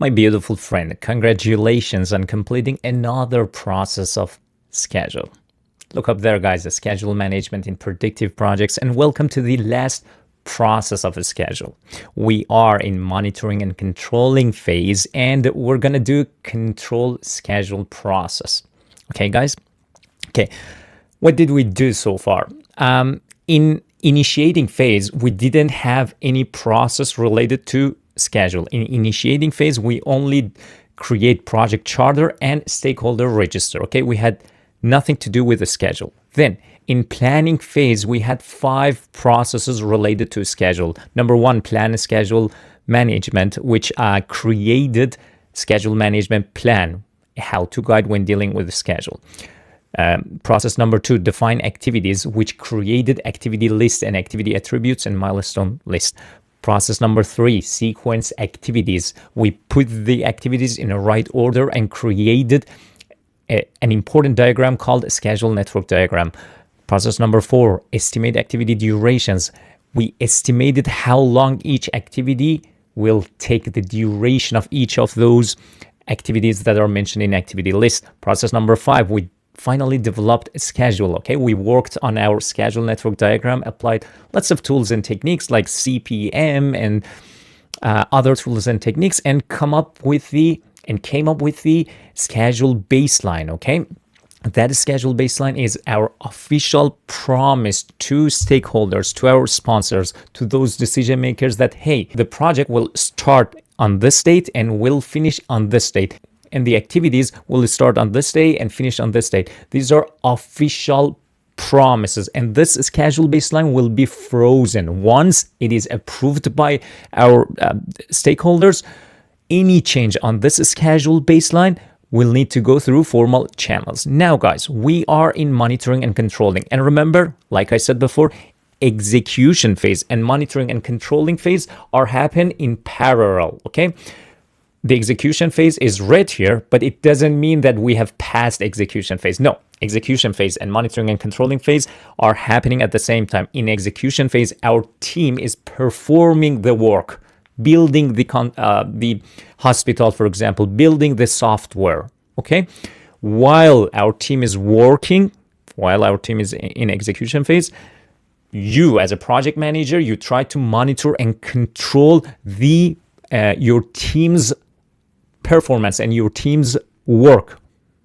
My beautiful friend, congratulations on completing another process of schedule. Look up there, guys, the schedule management in predictive projects, and welcome to the last process of a schedule. We are in monitoring and controlling phase, and we're going to do control schedule process. Okay, guys? Okay, what did we do so far? In initiating phase, we didn't have any process related to schedule. In initiating phase, we only create project charter and stakeholder register. Okay, we had nothing to do with the schedule. Then in planning phase, we had 5 processes related to schedule. Number 1, plan schedule management, which created schedule management plan, how to guide when dealing with the schedule. Process number 2, define activities, which created activity list and activity attributes and milestone list. Process number 3, sequence activities. We put the activities in a right order and created an important diagram called a schedule network diagram. Process number 4, estimate activity durations. We estimated how long each activity will take, the duration of each of those activities that are mentioned in activity list. Process number 5, we finally developed a schedule. Okay, we worked on our schedule network diagram, applied lots of tools and techniques like CPM and other tools and techniques, and came up with the schedule baseline. Okay, that schedule baseline is our official promise to stakeholders, to our sponsors, to those decision makers that, hey, the project will start on this date and will finish on this date, and the activities will start on this day and finish on this date. These are official promises, and this schedule baseline will be frozen once it is approved by our stakeholders. Any change on this schedule baseline will need to go through formal channels. Now, guys, we are in monitoring and controlling, and remember, like I said before, execution phase and monitoring and controlling phase are happen in parallel. Okay, the execution phase is red here, but it doesn't mean that we have passed execution phase. No, execution phase and monitoring and controlling phase are happening at the same time. In execution phase, our team is performing the work, building the hospital, for example, building the software. Okay, while our team is working, while our team is in execution phase, you as a project manager, you try to monitor and control the your team's performance and your team's work.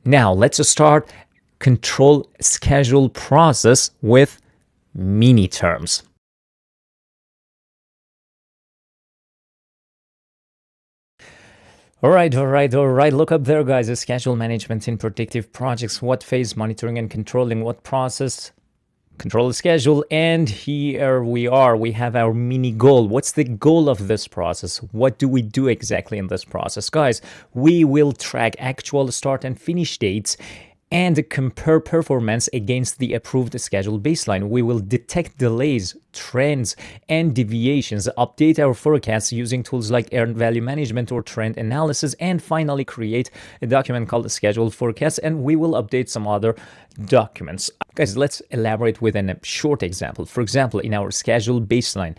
Now let's start control schedule process with mini terms. All right. Look up there, guys. The schedule management in predictive projects. What phase? Monitoring and controlling. What process? Control the schedule. And here we are. We have our mini goal. What's the goal of this process? What do we do exactly in this process? Guys, we will track actual start and finish dates and compare performance against the approved schedule baseline. We will detect delays, trends, and deviations, update our forecasts using tools like earned value management or trend analysis, and finally create a document called the schedule forecast, and we will update some other documents. Guys, let's elaborate with a short example. For example, in our schedule baseline,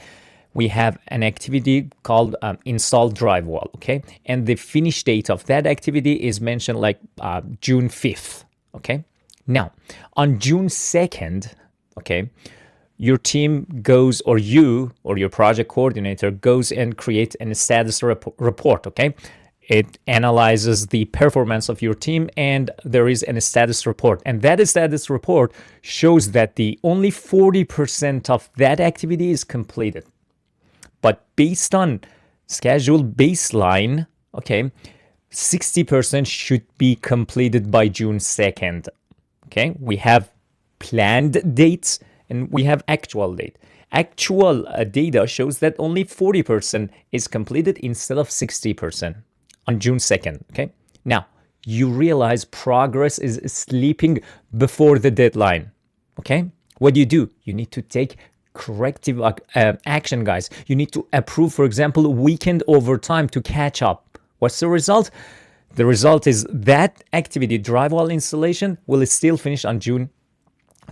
we have an activity called install drywall, okay? And the finish date of that activity is mentioned like June 5th. Okay, now on June 2nd, okay, your team goes, or you or your project coordinator goes and creates a status report. Okay, it analyzes the performance of your team, and there is a status report, and that status report shows that the only 40% of that activity is completed. But based on schedule baseline, okay, 60% should be completed by June 2nd. Okay, we have planned dates and we have actual date. Actual data shows that only 40% is completed instead of 60% on June 2nd. Okay, now you realize progress is slipping before the deadline. Okay, what do? You need to take corrective action, guys. You need to approve, for example, weekend overtime to catch up. What's the result? The result is that activity, drywall installation, will still finish on June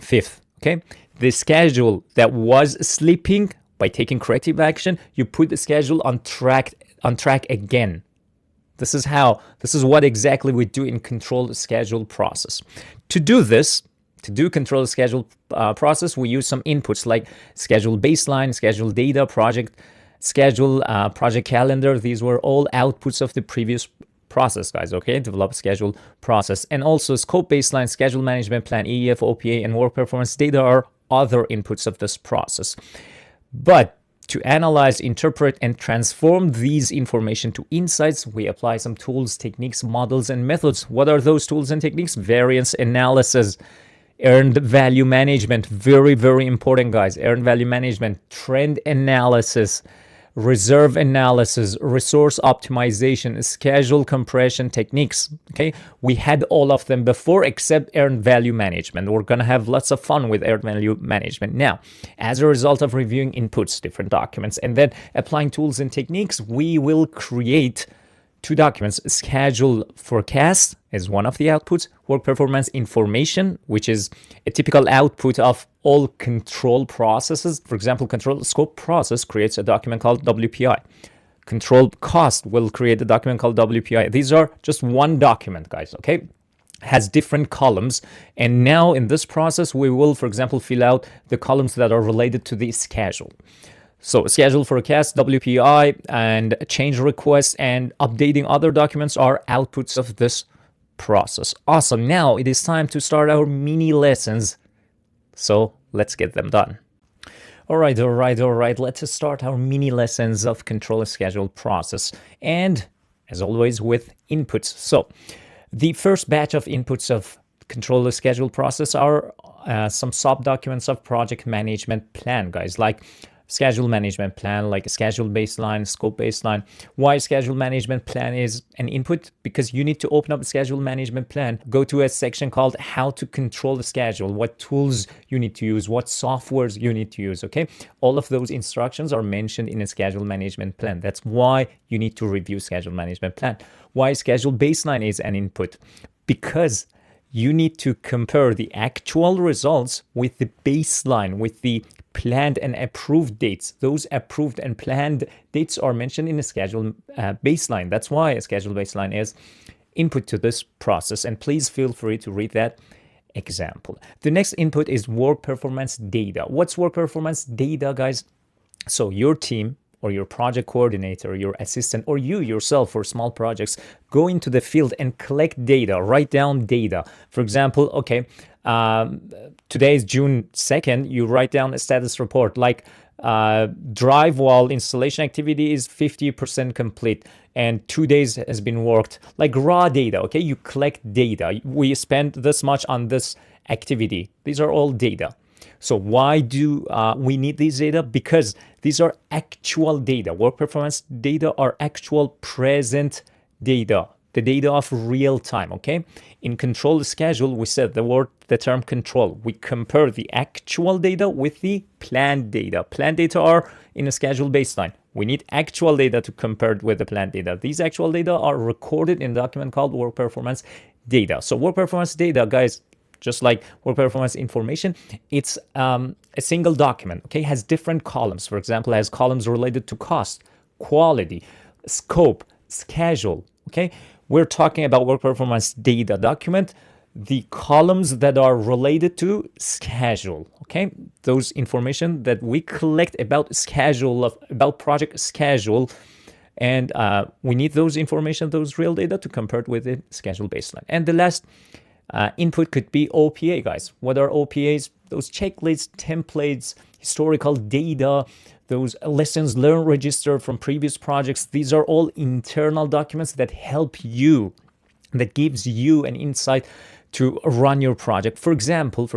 5th. Okay, the schedule that was slipping, by taking corrective action, you put the schedule on track again. This is what exactly we do in control schedule process. To do this, to do control schedule process, we use some inputs like schedule baseline, schedule data, project schedule, project calendar. These were all outputs of the previous process, guys, okay? Develop schedule process. And also scope baseline, schedule management plan, EEF, OPA, and work performance data are other inputs of this process. But to analyze, interpret, and transform these information to insights, we apply some tools, techniques, models, and methods. What are those tools and techniques? Variance analysis, earned value management, very, very important, guys. Earned value management, trend analysis, reserve analysis, resource optimization, schedule compression techniques. Okay, we had all of them before except earned value management. We're gonna have lots of fun with earned value management now. As a result of reviewing inputs, different documents, and then applying tools and techniques, we will create two documents. Schedule forecast is one of the outputs. Work performance information, which is a typical output of all control processes. For example, control scope process creates a document called WPI. Control cost will create a document called WPI. These are just one document, guys, okay? Has different columns. And now in this process, we will, for example, fill out the columns that are related to the schedule. So schedule forecast, WPI, and change requests and updating other documents are outputs of this process. Awesome. Now it is time to start our mini lessons. So let's get them done. All right. Let's start our mini lessons of control schedule process. And as always with inputs. So the first batch of inputs of control schedule process are some sub documents of project management plan, guys, like schedule management plan, like a schedule baseline, scope baseline. Why schedule management plan is an input? Because you need to open up a schedule management plan, go to a section called how to control the schedule, what tools you need to use, what softwares you need to use, okay? All of those instructions are mentioned in a schedule management plan. That's why you need to review schedule management plan. Why schedule baseline is an input? Because you need to compare the actual results with the baseline, with the planned and approved dates. Those approved and planned dates are mentioned in the schedule baseline. That's why a schedule baseline is input to this process. And please feel free to read that example. The next input is work performance data. What's work performance data, guys? So your team or your project coordinator, your assistant, or you yourself for small projects, go into the field and collect data, write down data. For example, okay, today is June 2nd, you write down a status report like drywall installation activity is 50% complete and 2 days has been worked, like raw data, okay? You collect data. We spent this much on this activity. These are all data. So why do we need these data? Because these are actual data. Work performance data are actual present data, the data of real time, okay? In control schedule, we said the term control. We compare the actual data with the planned data. Planned data are in a schedule baseline. We need actual data to compare it with the planned data. These actual data are recorded in a document called work performance data. So work performance data, guys, just like work performance information, it's a single document, okay? Has different columns. For example, it has columns related to cost, quality, scope, schedule, okay? We're talking about work performance data document, the columns that are related to schedule, okay? Those information that we collect about schedule, about project schedule, and we need those information, those real data to compare it with the schedule baseline. And the last input could be OPA, guys. What are OPAs? Those checklists, templates, historical data, those lessons learned register from previous projects. These are all internal documents that help you, that gives you an insight to run your project. For example,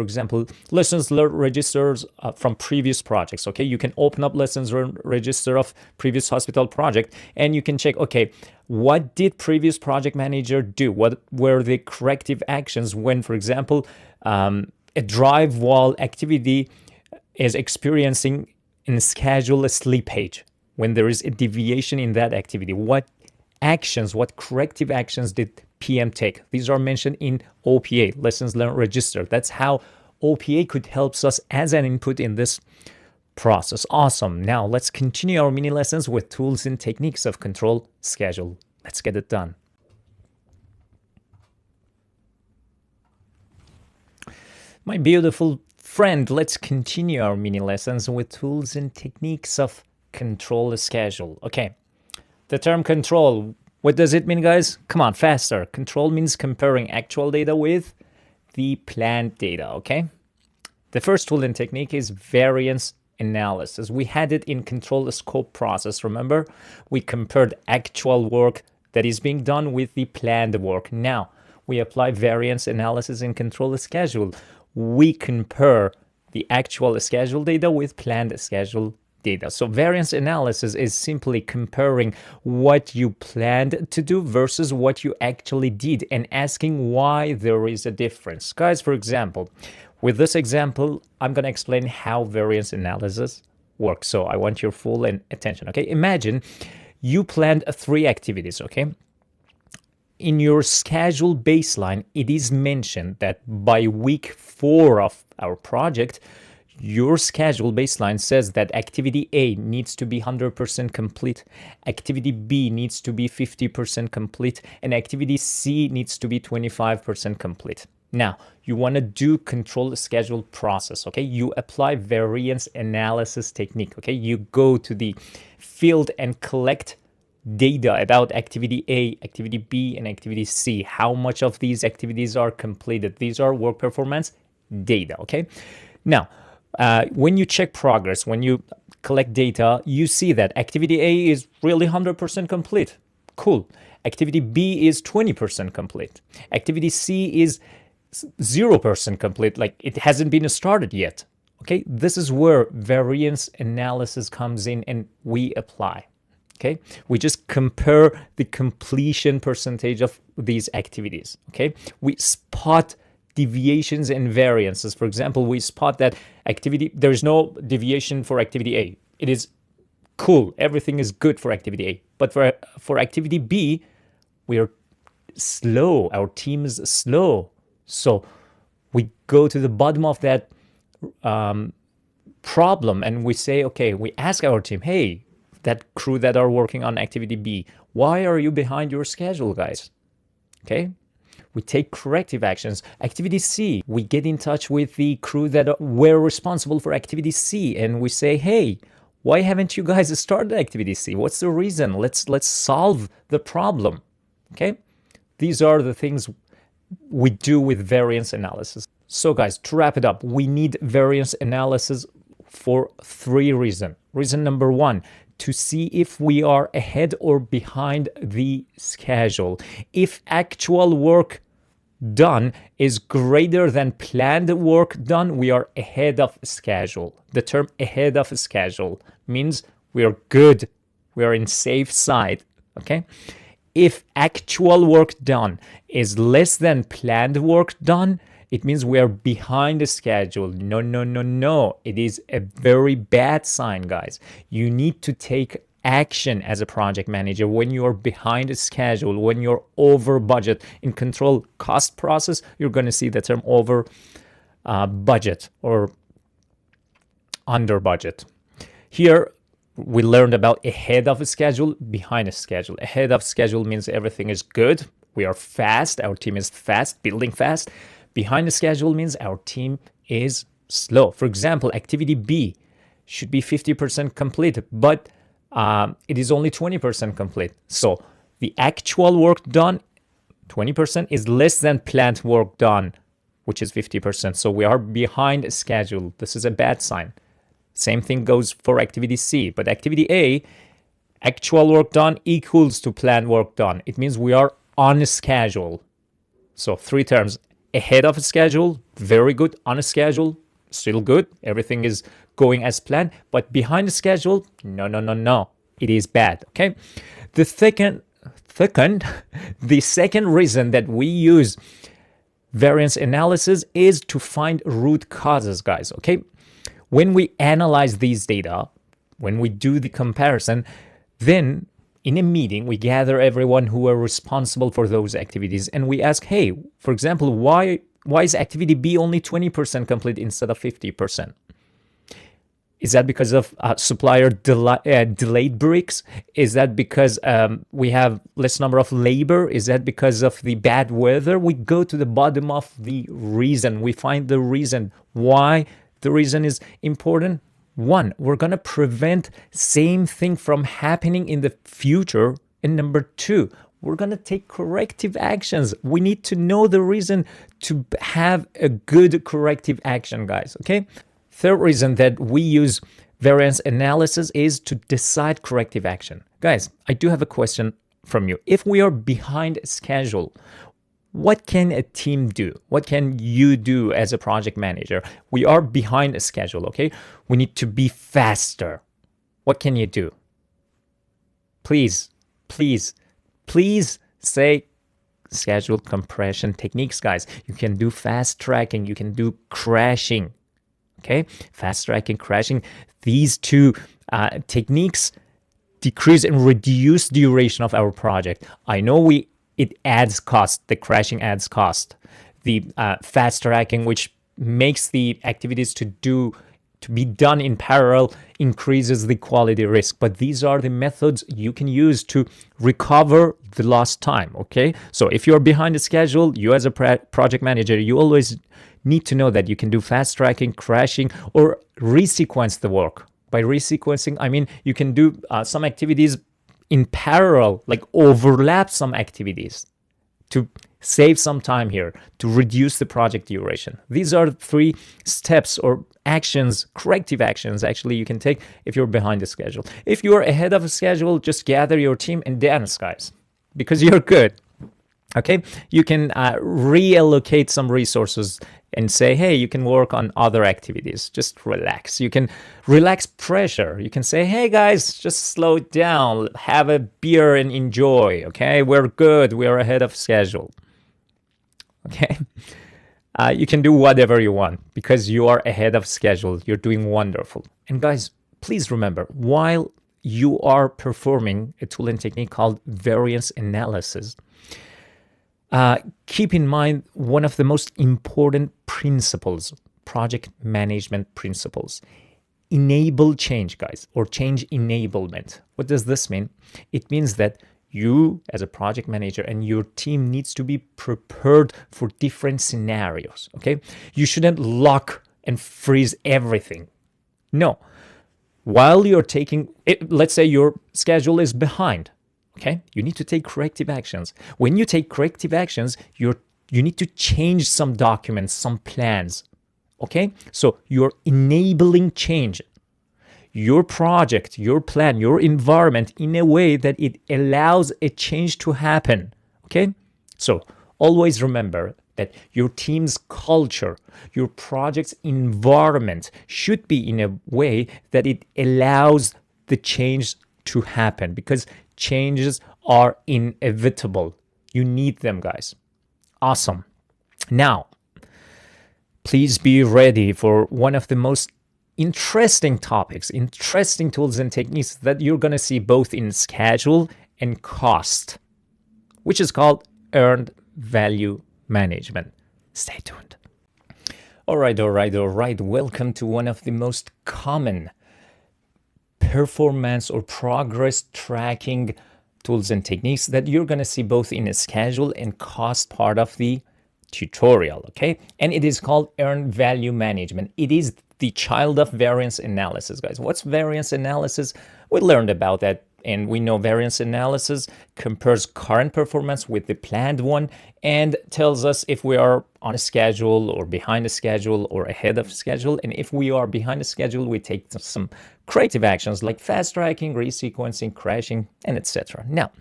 lessons learned registers from previous projects, okay? You can open up lessons learned register of previous hospital project and you can check, okay, what did previous project manager do? What were the corrective actions when, for example, a drive wall activity is experiencing in schedule a slippage, when there is a deviation in that activity? What actions, what corrective actions did PM take? These are mentioned in OPA, lessons learned register. That's how OPA could help us as an input in this process. Awesome. Now let's continue our mini lessons with tools and techniques of control schedule Let's get it done. My beautiful friend, let's continue our mini lessons with tools and techniques of control the schedule. Okay, the term control, what does it mean, guys? Come on, faster. Control means comparing actual data with the planned data, okay? The first tool and technique is variance analysis. We had it in control the scope process, remember? We compared actual work that is being done with the planned work. Now, we apply variance analysis in control the schedule. We compare the actual schedule data with planned schedule data. So variance analysis is simply comparing what you planned to do versus what you actually did and asking why there is a difference. Guys, for example, with this example, I'm going to explain how variance analysis works. So I want your full attention, okay? Imagine you planned 3 activities, okay? In your schedule baseline, it is mentioned that by week 4 of our project, your schedule baseline says that activity A needs to be 100% complete, activity B needs to be 50% complete, and activity C needs to be 25% complete. Now, you want to do control the schedule process, okay? You apply variance analysis technique, okay? You go to the field and collect data about activity A, activity B, and activity C. How much of these activities are completed? These are work performance data, okay? Now, when you check progress, when you collect data, you see that activity A is really 100% complete. Cool. Activity B is 20% complete. Activity C is 0% complete, like it hasn't been started yet. Okay, this is where variance analysis comes in and we apply. Okay, we just compare the completion percentage of these activities. Okay, we spot deviations and variances. For example, we spot that there is no deviation for activity A. It is cool, everything is good for activity A. But for activity B, we are slow, our team is slow. So we go to the bottom of that problem and we say, okay, we ask our team, hey, that crew that are working on activity B, why are you behind your schedule, guys? Okay, we take corrective actions. Activity C, we get in touch with the crew that were responsible for activity C and we say, hey, why haven't you guys started activity C? What's the reason? Let's solve the problem. Okay, these are the things we do with variance analysis. So guys, to wrap it up, we need variance analysis for 3 reasons. Reason number 1, to see if we are ahead or behind the schedule. If actual work done is greater than planned work done, we are ahead of schedule. The term ahead of schedule means we are good, we are in safe side, okay? If actual work done is less than planned work done, it means we are behind the schedule. No, no, no, no. It is a very bad sign, guys. You need to take action as a project manager when you are behind the schedule, when you're over budget. In control cost process, you're going to see the term over budget or under budget. Here, we learned about ahead of a schedule, behind a schedule. Ahead of schedule means everything is good. We are fast. Our team is fast, building fast. Behind the schedule means our team is slow. For example, activity B should be 50% complete, but it is only 20% complete. So the actual work done, 20%, is less than planned work done, which is 50%. So we are behind schedule. This is a bad sign. Same thing goes for activity C. But activity A, actual work done equals to planned work done. It means we are on schedule. So 3 terms. Ahead of schedule, very good. On schedule, still good. Everything is going as planned. But behind the schedule, no, no, no, no. It is bad, okay? The second reason that we use variance analysis is to find root causes, guys, okay? When we analyze these data, when we do the comparison, then in a meeting, we gather everyone who are responsible for those activities and we ask, hey, for example, why is activity B only 20% complete instead of 50%? Is that because of supplier delayed bricks? Is that because we have less number of labor? Is that because of the bad weather? We go to the bottom of the reason. We find the reason why the reason is important. One, we're going to prevent same thing from happening in the future. And number two, we're going to take corrective actions. We need to know the reason to have a good corrective action, guys, okay? Third reason that we use variance analysis is to decide corrective action. Guys, I do have a question from you. If we are behind schedule, what can a team do? What can you do as a project manager? We are behind a schedule, okay? We need to be faster. What can you do? Please say schedule compression techniques, guys. You can do fast tracking. You can do crashing. Okay, fast tracking, crashing. These two techniques decrease and reduce duration of our project. I know it adds cost. The crashing adds cost. The fast tracking, which makes the activities to be done in parallel, increases the quality risk. But these are the methods you can use to recover the lost time. Okay, so if you're behind the schedule, you as a project manager, you always need to know that you can do fast tracking, crashing, or resequence the work. By resequencing, I mean you can do some activities in parallel, like overlap some activities to save some time here, to reduce the project duration. These are 3 steps or actions, corrective actions, actually, you can take if you're behind the schedule. If you're ahead of a schedule, just gather your team and dance, guys, because you're good. Okay, you can reallocate some resources and say, hey, you can work on other activities. Just relax. You can relax pressure. You can say, hey, guys, just slow down. Have a beer and enjoy. Okay, we're good. We're ahead of schedule. Okay, you can do whatever you want because you are ahead of schedule. You're doing wonderful. And guys, please remember, while you are performing a tool and technique called variance analysis, keep in mind one of the most important principles, project management principles. Enable change, guys, or change enablement. What does this mean? It means that you as a project manager and your team needs to be prepared for different scenarios, okay? You shouldn't lock and freeze everything. No. While you're taking, let's say your schedule is behind, okay, you need to take corrective actions. When you take corrective actions, you need to change some documents, some plans, okay? So you're enabling change. Your project, your plan, your environment in a way that it allows a change to happen, okay? So always remember that your team's culture, your project's environment should be in a way that it allows the change to happen, because changes are inevitable. You need them, guys. Awesome. Now, please be ready for one of the most interesting topics, interesting tools and techniques that you're going to see both in schedule and cost, which is called earned value management. Stay tuned. All right. Welcome to one of the most common performance or progress tracking tools and techniques that you're going to see both in a schedule and cost part of the tutorial, okay? And it is called earned value management. It is the child of variance analysis, guys. What's variance analysis? We learned about that, and we know variance analysis compares current performance with the planned one and tells us if we are on a schedule or behind a schedule or ahead of schedule. And if we are behind a schedule, we take some creative actions like fast tracking, resequencing, crashing, and etc. Now,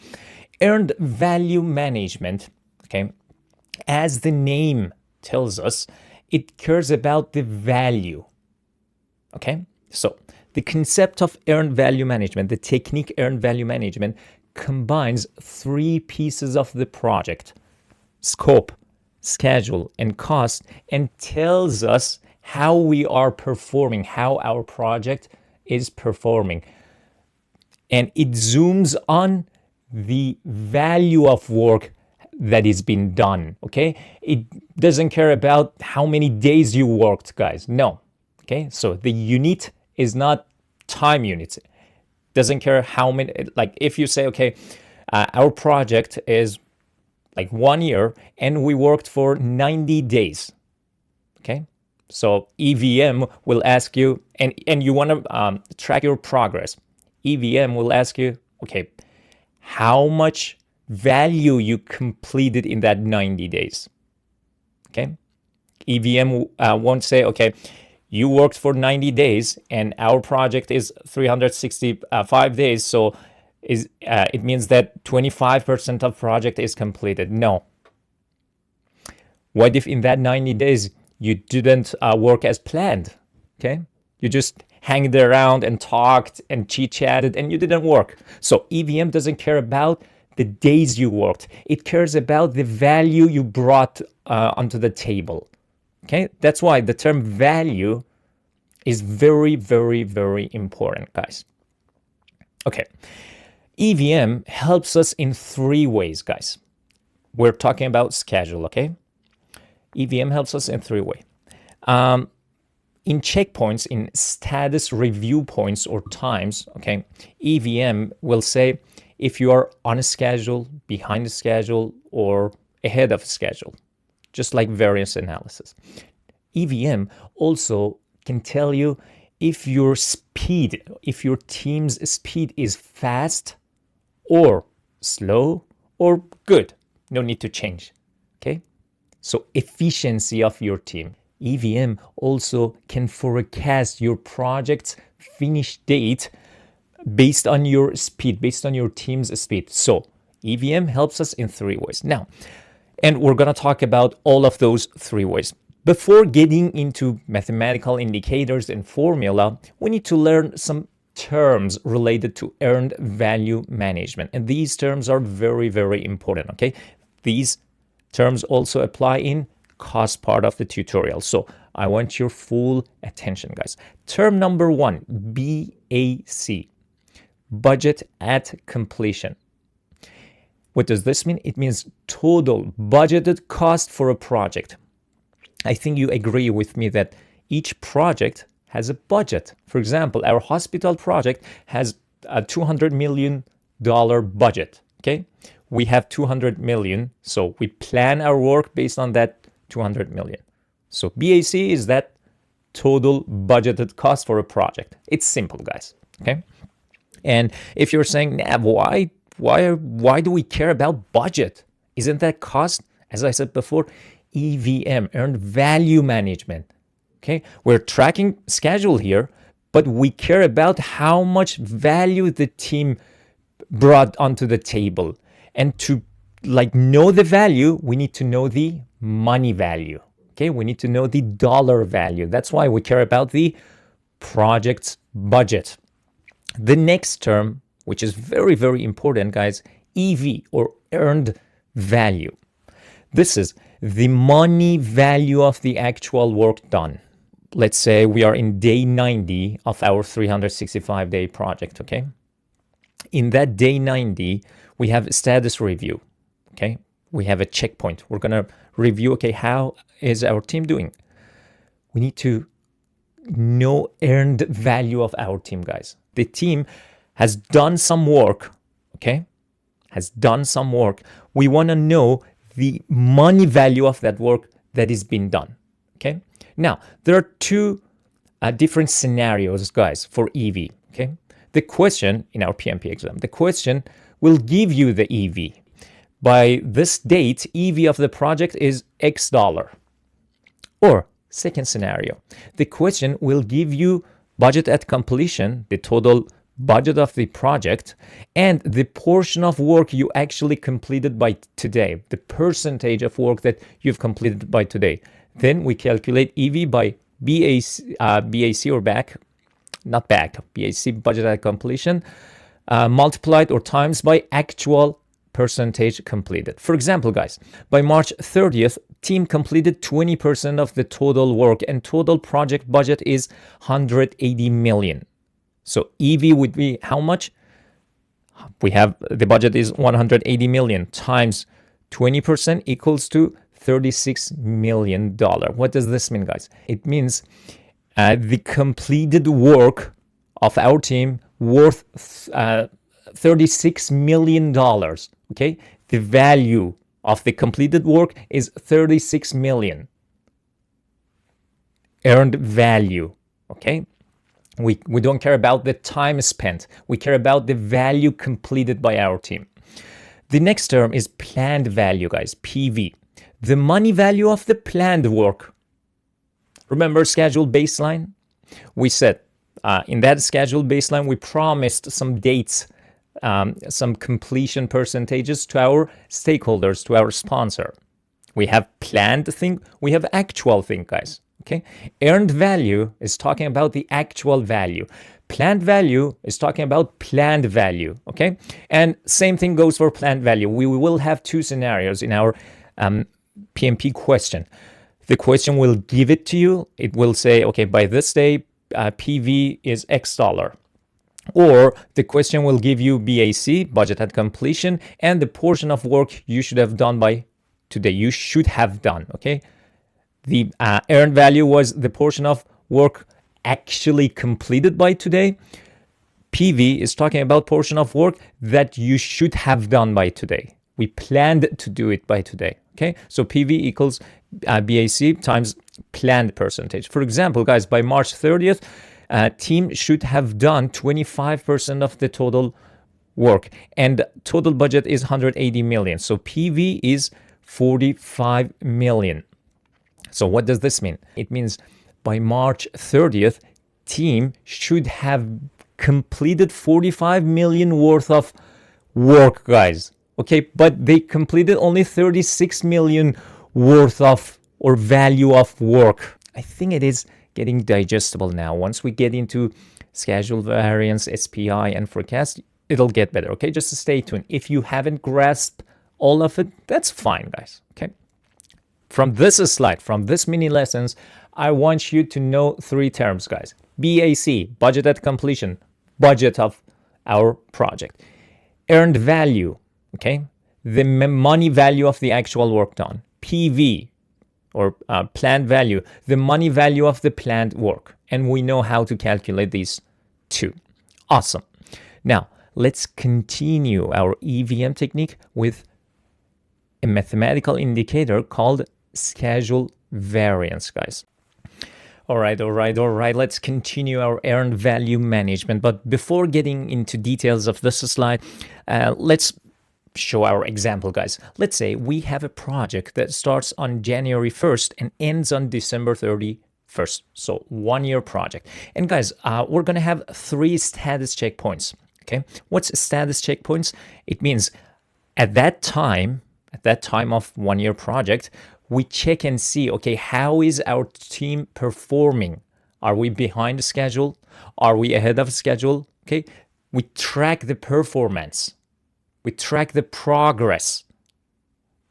earned value management, okay, as the name tells us, it cares about the value. Okay, so the concept of earned value management, the technique earned value management, combines 3 pieces of the project: scope, schedule, and cost, and tells us how we are performing, how our project is performing. And it zooms on the value of work that is being done, okay? It doesn't care about how many days you worked, guys. No. Okay, so the unit is not time units. Doesn't care how many, like if you say, okay, our project is like 1 year and we worked for 90 days. Okay. So EVM will ask you, and you want to track your progress. EVM will ask you, okay, how much value you completed in that 90 days. Okay. EVM won't say, okay, you worked for 90 days and our project is 365 days. So it means that 25% of project is completed. No. What if in that 90 days you didn't work as planned? Okay. You just hanged around and talked and chit-chatted and you didn't work. So EVM doesn't care about the days you worked. It cares about the value you brought onto the table. Okay, that's why the term value is very, very, very important, guys. Okay, EVM helps us in 3 ways, guys. We're talking about schedule, okay? EVM helps us in 3 ways. In checkpoints, in status review points or times, okay, EVM will say if you are on a schedule, behind the schedule, or ahead of schedule, just like variance analysis. EVM also can tell you if your speed, if your team's speed is fast or slow or good. No need to change, okay? So efficiency of your team. EVM also can forecast your project's finish date based on your speed, based on your team's speed. So EVM helps us in 3 ways. Now, and we're going to talk about all of those 3 ways. Before getting into mathematical indicators and formula, we need to learn some terms related to earned value management. And these terms are very, very important, okay? These terms also apply in cost part of the tutorial. So I want your full attention, guys. Term number 1, BAC, budget at completion. What does this mean? It means total budgeted cost for a project. I think you agree with me that each project has a budget. For example, our hospital project has a $200 million budget, okay? We have 200 million, so we plan our work based on that 200 million. So BAC is that total budgeted cost for a project. It's simple, guys, okay? And if you're saying, nah, why do we care about budget? Isn't that cost? As I said before, EVM, earned value management. Okay, we're tracking schedule here, but we care about how much value the team brought onto the table. And to know the value, we need to know the money value. Okay, we need to know the dollar value. That's why we care about the project's budget. The next term, which is very, very important, guys, EV, or earned value. This is the money value of the actual work done. Let's say we are in day 90 of our 365-day project, okay? In that day 90, we have a status review, okay? We have a checkpoint. We're going to review, okay, how is our team doing? We need to know earned value of our team, guys. The team has done some work, okay? Has done some work. We want to know the money value of that work that is being done, okay? Now, there are 2 different scenarios, guys, for EV, okay? The question in our PMP exam, the question will give you the EV. By this date, EV of the project is X dollar. Or second scenario, the question will give you budget at completion, the total budget of the project, and the portion of work you actually completed by today, the percentage of work that you've completed by today. Then we calculate EV by BAC or BAC, not BAC, BAC, budget at completion, multiplied or times by actual percentage completed. For example, guys, by March 30th, team completed 20% of the total work and total project budget is 180 million. So EV would be how much? We have the budget is 180 million times 20% equals to $36 million. What does this mean, guys? It means the completed work of our team worth $36 million. Okay, the value of the completed work is 36 million. Earned value. Okay, we don't care about the time spent. We care about the value completed by our team. The next term is planned value, guys, PV. The money value of the planned work. Remember schedule baseline? We said in that schedule baseline, we promised some dates, some completion percentages to our stakeholders, to our sponsor. We have planned thing, we have actual thing, guys. Okay, earned value is talking about the actual value. Planned value is talking about planned value. Okay, and same thing goes for planned value. We will have two scenarios in our PMP question. The question will give it to you. It will say, okay, by this day, PV is X dollar. Or the question will give you BAC, budget at completion, and the portion of work you should have done by today. You should have done, okay? The earned value was the portion of work actually completed by today. PV is talking about portion of work that you should have done by today. We planned to do it by today, okay? So PV equals BAC times planned percentage. For example, guys, by March 30th, team should have done 25% of the total work, and total budget is 180 million. So PV is 45 million. So what does this mean? It means by March 30th, team should have completed 45 million worth of work, guys. Okay, but they completed only 36 million worth of or value of work. I think it is getting digestible now. Once we get into schedule variance, SPI, and forecast, it'll get better. Okay, just stay tuned. If you haven't grasped all of it, that's fine, guys. Okay. From this slide, from this mini lessons, I want you to know three terms, guys. BAC, budget at completion, budget of our project. Earned value, okay? The money value of the actual work done. PV, or planned value, the money value of the planned work. And we know how to calculate these two. Awesome. Now, let's continue our EVM technique with a mathematical indicator called schedule variance, guys. All right. Let's continue our earned value management. But before getting into details of this slide, let's show our example, guys. Let's say we have a project that starts on January 1st and ends on December 31st. So 1 year project. And guys, we're going to have 3 status checkpoints. Okay. What's status checkpoints? It means at that time of 1 year project, we check and see, okay, how is our team performing? Are we behind the schedule? Are we ahead of schedule? Okay. We track the performance. We track the progress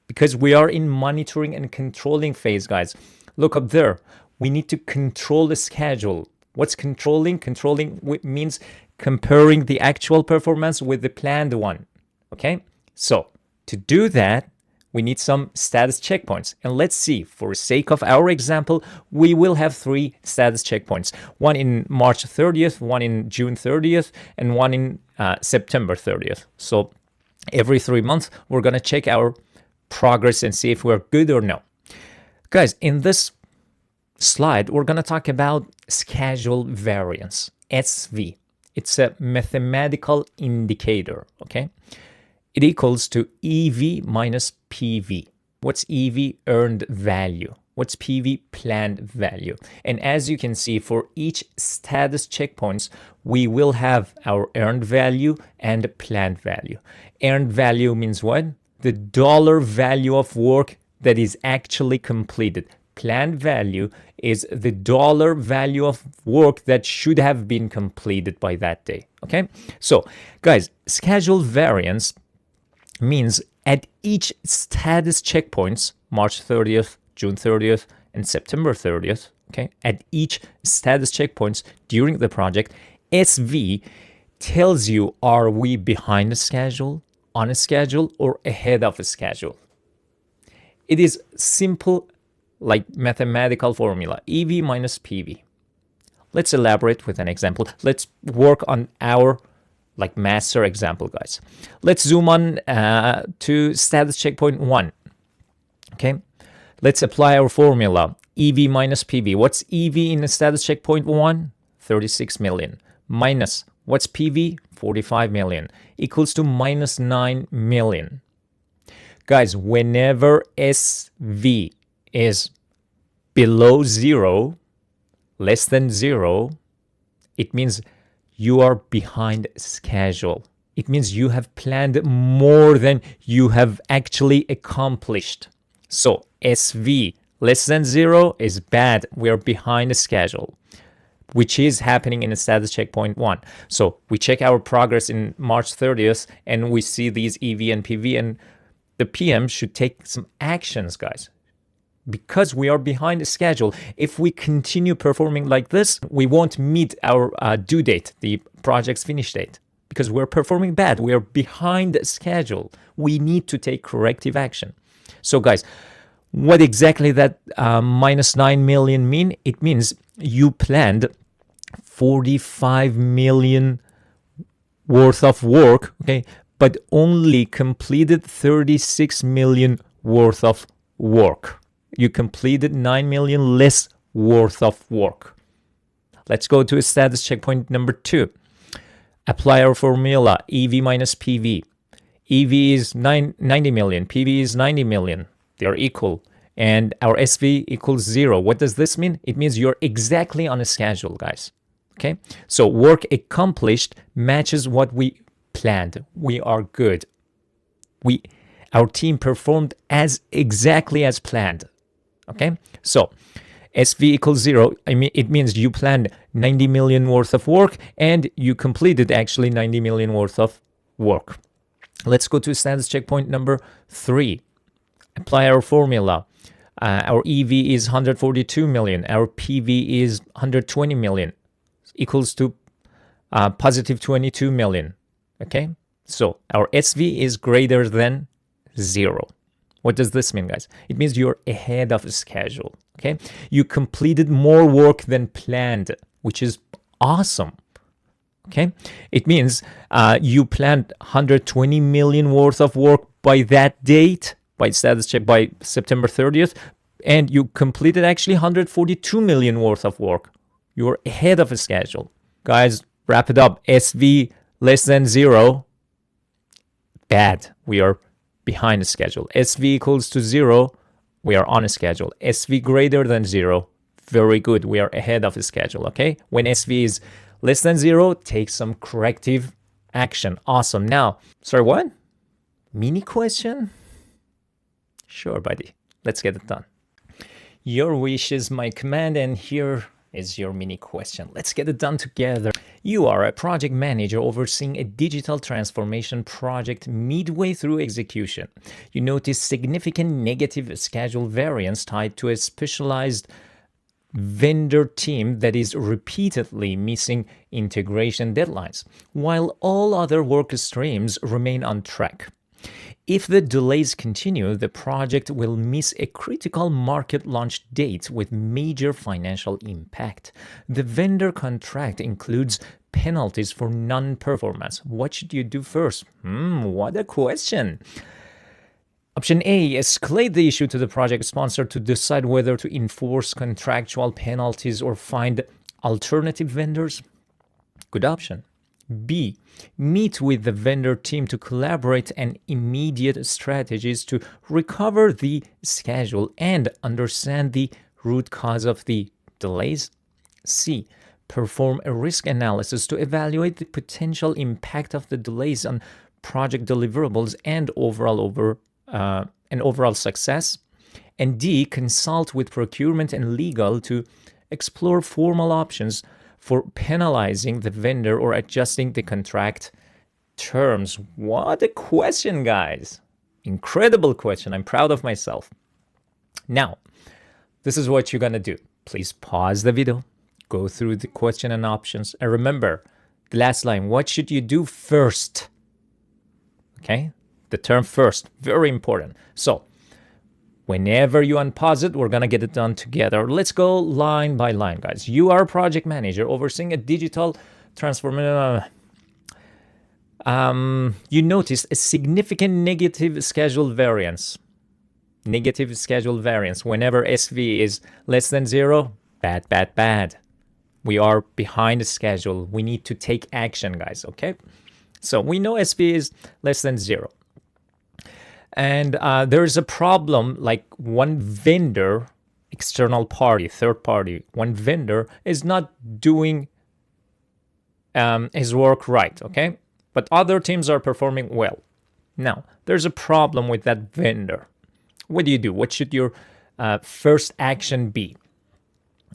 because we are in monitoring and controlling phase, guys. Look up there. We need to control the schedule. What's controlling? Controlling means comparing the actual performance with the planned one. Okay. So to do that, we need some status checkpoints. And let's see, for the sake of our example, we will have 3 status checkpoints. One in March 30th, one in June 30th, and one in September 30th. So every 3 months, we're going to check our progress and see if we're good or no. Guys, in this slide, we're going to talk about schedule variance, SV. It's a mathematical indicator, okay? It equals to EV minus PV. What's EV? Earned value. What's PV? Planned value. And as you can see, for each status checkpoints, we will have our earned value and planned value. Earned value means what? The dollar value of work that is actually completed. Planned value is the dollar value of work that should have been completed by that day. Okay? So, guys, schedule variance means at each status checkpoints, March 30th, June 30th, and September 30th, okay, at each status checkpoints during the project, SV tells you, are we behind the schedule, on a schedule, or ahead of a schedule? It is simple, like mathematical formula, EV minus PV. Let's elaborate with an example. Let's work on our like master example, guys. Let's zoom on to status checkpoint 1. Okay, let's apply our formula, EV minus PV. What's EV in the status checkpoint 1? 36 million. Minus, what's PV? 45 million. Equals to minus 9 million. Guys, whenever SV is below 0, less than 0, it means you are behind schedule. It means you have planned more than you have actually accomplished. So SV less than 0 is bad. We are behind the schedule, which is happening in the status checkpoint 1. So we check our progress in March 30th and we see these EV and PV, and the PM should take some actions, guys, because we are behind the schedule. If we continue performing like this, we won't meet our due date, the project's finish date, because we're performing bad. We are behind the schedule. We need to take corrective action. So guys, what exactly that minus 9 million mean? It means you planned 45 million worth of work, okay, but only completed 36 million worth of work. You completed 9 million less worth of work. Let's go to status checkpoint number 2. Apply our formula, EV minus PV. EV is 90 million, PV is 90 million. They are equal. And our SV equals 0. What does this mean? It means you're exactly on a schedule, guys. Okay? So work accomplished matches what we planned. We are good. Our team performed as exactly as planned. Okay? So SV equals 0. It means you planned 90 million worth of work and you completed actually 90 million worth of work. Let's go to status checkpoint number 3. Apply our formula. Our EV is 142 million. Our PV is 120 million. Equals to positive 22 million. Okay? So our SV is greater than 0. What does this mean, guys? It means you're ahead of schedule. Okay? You completed more work than planned, which is awesome. Okay? It means you planned 120 million worth of work by that date, by status check by September 30th, and you completed actually 142 million worth of work. You're ahead of a schedule. Guys, wrap it up. SV less than 0, bad. We are behind the schedule. SV equals to 0, we are on a schedule. SV greater than 0, very good. We are ahead of the schedule, okay? When SV is less than 0, take some corrective action. Awesome. Now, sorry, what? Mini question? Sure, buddy. Let's get it done. Your wish is my command, and here is your mini question. Let's get it done together. You are a project manager overseeing a digital transformation project midway through execution. You notice significant negative schedule variance tied to a specialized vendor team that is repeatedly missing integration deadlines, while all other work streams remain on track. If the delays continue, the project will miss a critical market launch date with major financial impact. The vendor contract includes penalties for non-performance. What should you do first? What a question. Option A, escalate the issue to the project sponsor to decide whether to enforce contractual penalties or find alternative vendors. Good option. B, meet with the vendor team to collaborate on immediate strategies to recover the schedule and understand the root cause of the delays. C, perform a risk analysis to evaluate the potential impact of the delays on project deliverables and overall success. And D, consult with procurement and legal to explore formal options for penalizing the vendor or adjusting the contract terms. What a question, guys. Incredible question. I'm proud of myself. Now, this is what you're going to do. Please pause the video, go through the question and options. And remember, the last line, what should you do first? Okay, the term first, very important. So, Whenever you unpause it, we're going to get it done together. Let's go line by line, guys. You are a project manager overseeing a digital transformation. You notice a significant negative schedule variance. Negative schedule variance. Whenever SV is less than 0, bad, bad, bad. We are behind the schedule. We need to take action, guys, okay? So we know SV is less than 0. And there's a problem, like one vendor, external party, third party, one vendor is not doing his work right, okay? But other teams are performing well. Now, there's a problem with that vendor. What do you do? What should your first action be?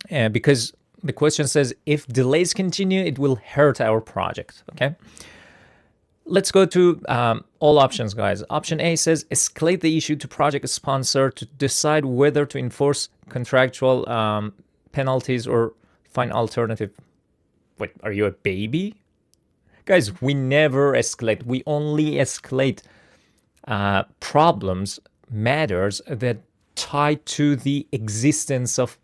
Because the question says, if delays continue, it will hurt our project, okay? Let's go to all options, guys. Option A says, escalate the issue to project sponsor to decide whether to enforce contractual penalties or find alternative. Wait, are you a baby? Guys, we never escalate. We only escalate problems, matters that tie to the existence of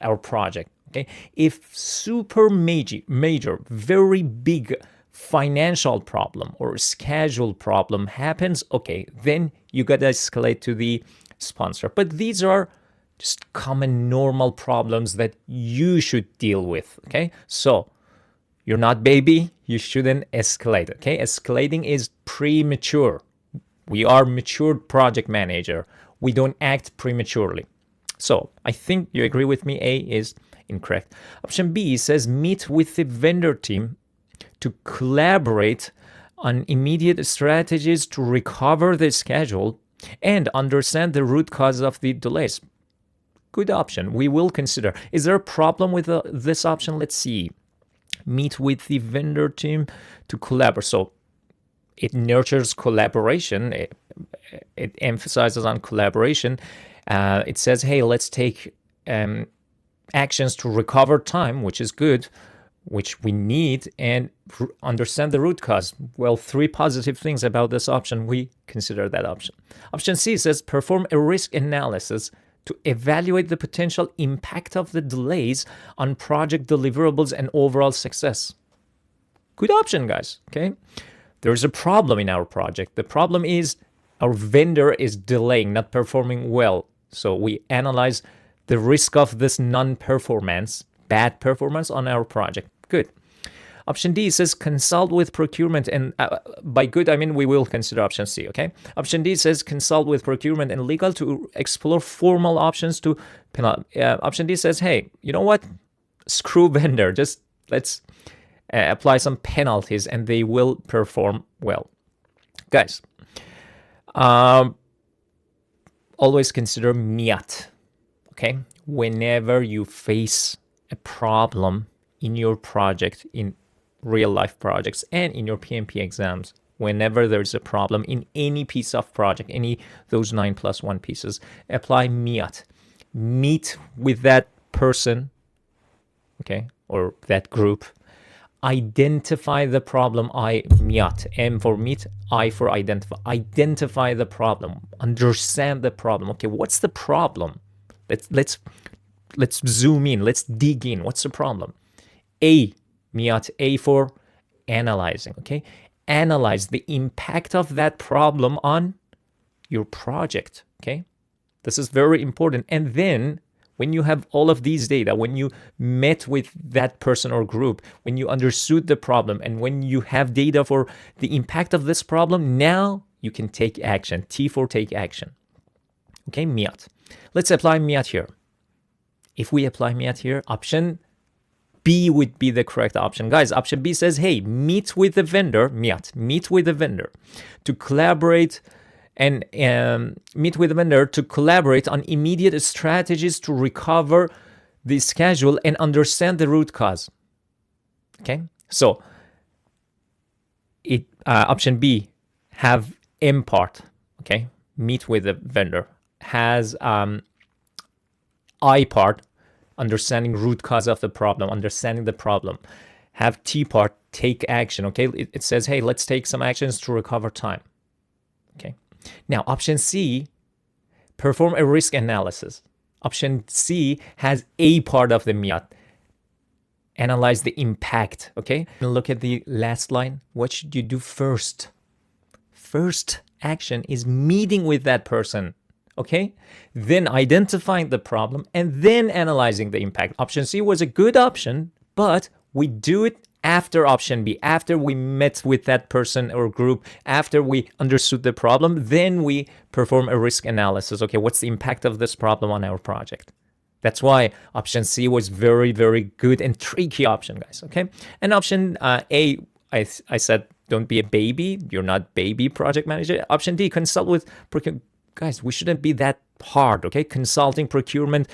our project. Okay, if super major, very big financial problem or schedule problem happens, okay, then you gotta escalate to the sponsor. But these are just common normal problems that you should deal with. Okay, so you're not baby, you shouldn't escalate. Okay, escalating is premature. We are matured project manager. We don't act prematurely. So I think you agree with me. A is incorrect. Option B says meet with the vendor team to collaborate on immediate strategies to recover the schedule and understand the root cause of the delays. Good option. We will consider. Is there a problem with this option? Let's see. Meet with the vendor team to collaborate. So it nurtures collaboration. It emphasizes on collaboration. It says, hey, let's take actions to recover time, which is good, which we need, and understand the root cause. Well, 3 positive things about this option. We consider that option. Option C says perform a risk analysis to evaluate the potential impact of the delays on project deliverables and overall success. Good option, guys. Okay, there's a problem in our project. The problem is our vendor is delaying, not performing well. So we analyze the risk of this non-performance, bad performance on our project. Good. Option D says consult with procurement, and by good I mean we will consider option C, okay? Option D says consult with procurement and legal to explore formal options to option D says, hey, you know what? Screw vendor, just let's apply some penalties and they will perform well. Guys, always consider MIAT, okay? Whenever you face a problem in your project, in real life projects and in your PMP exams, whenever there's a problem in any piece of project, any those 9+1 pieces, apply MIAT. Meet with that person, okay, or that group. Identify the problem. MIAT. M for meet, I for identify. Identify the problem. Understand the problem. Okay, what's the problem? Let's zoom in. Let's dig in. What's the problem? MIAT. A for analyzing. Okay, analyze the impact of that problem on your project. Okay, this is very important. And then when you have all of these data, when you met with that person or group, when you understood the problem, and when you have data for the impact of this problem, now you can take action. T for take action. Okay, MIAT. Let's apply MIAT here. If we apply MIAT here, option B would be the correct option. Guys, option B says, hey, meet with the vendor, MIAT, meet with the vendor to collaborate and meet with the vendor to collaborate on immediate strategies to recover the schedule and understand the root cause. Okay, so option B have M part, okay, meet with the vendor, has I part, understanding root cause of the problem, understanding the problem, have T part, take action. Okay, it says, hey, let's take some actions to recover time. Okay, now option C, perform a risk analysis. Option C has A part of the MEOT. Analyze the impact, okay? And look at the last line. What should you do first? First action is meeting with that person, okay? Then identifying the problem and then analyzing the impact. Option C was a good option, but we do it after option B, after we met with that person or group, after we understood the problem, then we perform a risk analysis. Okay, what's the impact of this problem on our project? That's why option C was very, very good and tricky option, guys, okay? And option A, I said, don't be a baby. You're not baby project manager. Option D, consult with procurement. Guys, we shouldn't be that hard, okay? Consulting procurement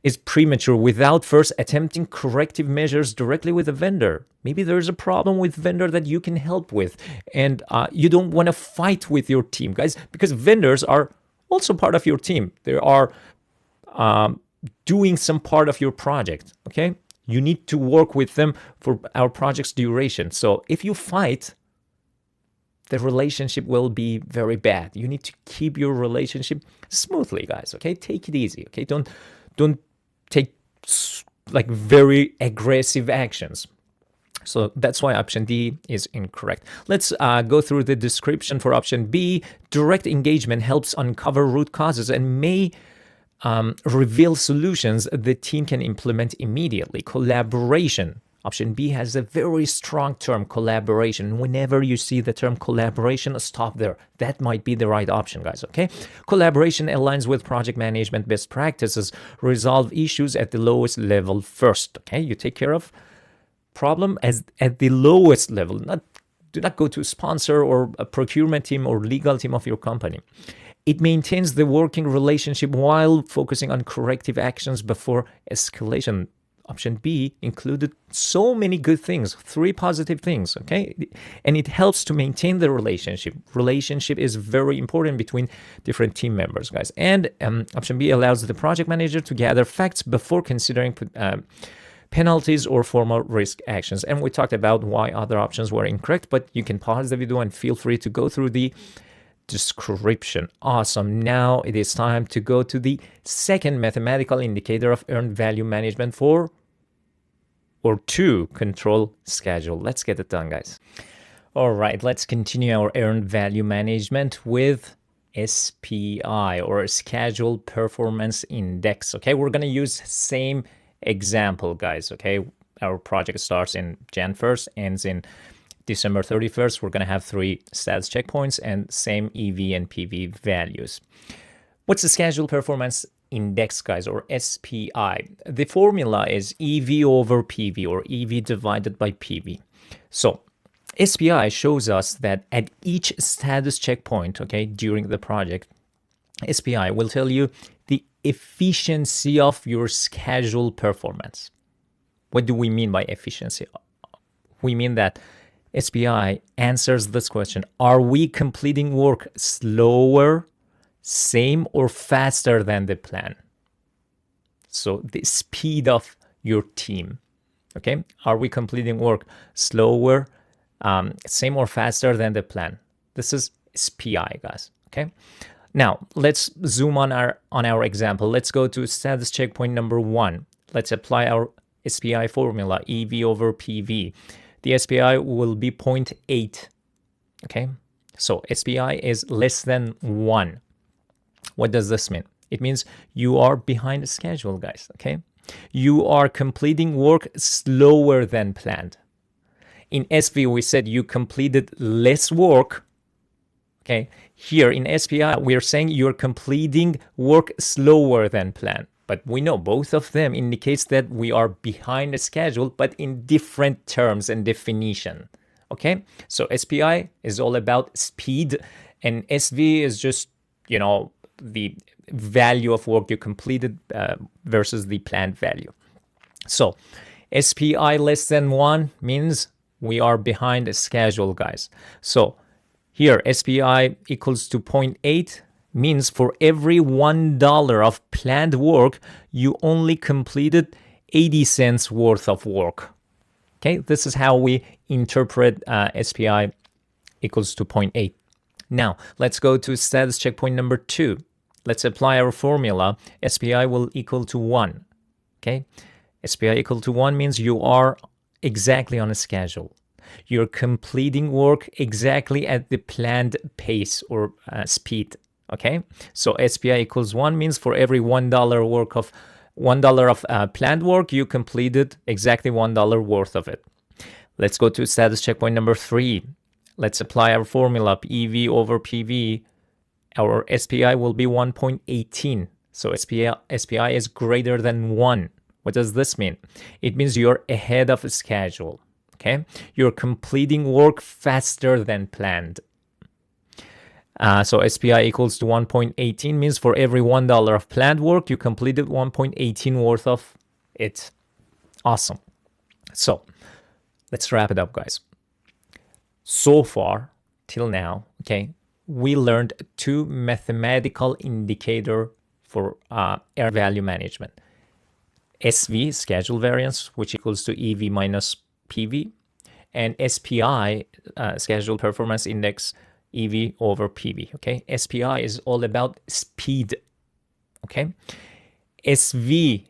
is premature without first attempting corrective measures directly with the vendor. Maybe there's a problem with vendor that you can help with, and you don't want to fight with your team, guys, because vendors are also part of your team. They are doing some part of your project, okay? You need to work with them for our project's duration. So if you fight, the relationship will be very bad. You need to keep your relationship smoothly, guys, okay? Take it easy, okay? Don't take like very aggressive actions. So that's why option D is incorrect. Let's go through the description for option B. Direct engagement helps uncover root causes and may reveal solutions the team can implement immediately. Collaboration. Option B has a very strong term, collaboration. Whenever you see the term collaboration, stop there. That might be the right option, guys, okay? Collaboration aligns with project management best practices. Resolve issues at the lowest level first, okay? You take care of problem at the lowest level. Do not go to sponsor or a procurement team or legal team of your company. It maintains the working relationship while focusing on corrective actions before escalation. Option B included so many good things, 3 positive things, okay? And it helps to maintain the relationship. Relationship is very important between different team members, guys. And option B allows the project manager to gather facts before considering penalties or formal risk actions. And we talked about why other options were incorrect, but you can pause the video and feel free to go through the description. Awesome. Now it is time to go to the second mathematical indicator of earned value management to control schedule. Let's get it done, guys. All right, let's continue our earned value management with SPI, or Schedule Performance Index. Okay, we're going to use same example, guys. Okay, our project starts in Jan 1st, ends in December 31st. We're going to have 3 status checkpoints and same EV and PV values. What's the Schedule Performance Index, guys, or SPI? The formula is EV over PV, or EV divided by PV. So SPI shows us that at each status checkpoint, okay, during the project, SPI will tell you the efficiency of your schedule performance. What do we mean by efficiency? We mean that SPI answers this question: are we completing work slower, same, or faster than the plan? So the speed of your team, okay? Are we completing work slower, same, or faster than the plan? This is SPI, guys, okay? Now, let's zoom on our example. Let's go to status checkpoint number 1. Let's apply our SPI formula, EV over PV. The SPI will be 0.8, okay? So SPI is less than 1. What does this mean? It means you are behind schedule, guys, okay? You are completing work slower than planned. In SV, we said you completed less work, okay? Here in SPI, we're saying you're completing work slower than planned. But we know both of them indicates that we are behind the schedule, but in different terms and definition, okay? So SPI is all about speed, and SV is just, you know, the value of work you completed versus the planned value. So SPI less than 1 means we are behind the schedule, guys. So here SPI equals to 0.8 means for every $1 of planned work, you only completed 80 cents worth of work. Okay, this is how we interpret SPI equals to 0.8. Now, let's go to status checkpoint number 2. Let's apply our formula. SPI will equal to 1. Okay, SPI equal to 1 means you are exactly on a schedule. You're completing work exactly at the planned pace or speed. Okay, so SPI equals 1 means for every $1 work of $1 of planned work, you completed exactly $1 worth of it. Let's go to status checkpoint number 3. Let's apply our formula, EV over PV. Our SPI will be 1.18. So SPI is greater than 1. What does this mean? It means you're ahead of schedule. Okay, you're completing work faster than planned. So SPI equals to 1.18 means for every $1 of planned work, you completed 1.18 worth of it. Awesome. So let's wrap it up, guys. So far, till now, okay, we learned 2 mathematical indicator for error value management. SV, schedule variance, which equals to EV minus PV, and SPI, schedule performance index, EV over PV. Okay, SPI is all about speed. Okay, SV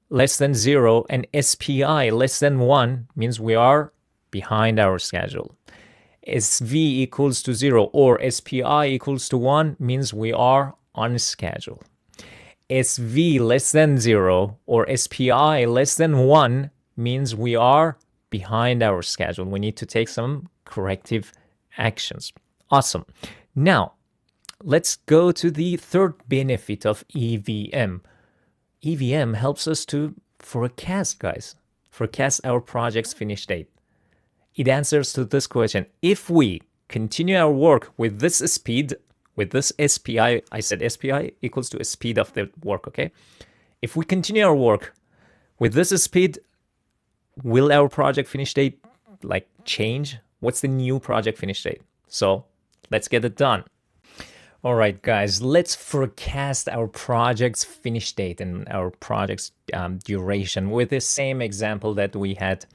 less than 0 and SPI less than 1 means we are behind our schedule. SV equals to 0 or SPI equals to 1 means we are on schedule. SV less than 0 or SPI less than 1 means we are behind our schedule. We need to take some corrective actions. Awesome. Now, let's go to the third benefit of EVM. EVM helps us to forecast, guys. Forecast our project's finish date. It answers to this question. If we continue our work with this speed, with this SPI, I said SPI equals to a speed of the work, okay? If we continue our work with this speed, will our project finish date like change? What's the new project finish date? So let's get it done. All right, guys, let's forecast our project's finish date and our project's duration with the same example that we had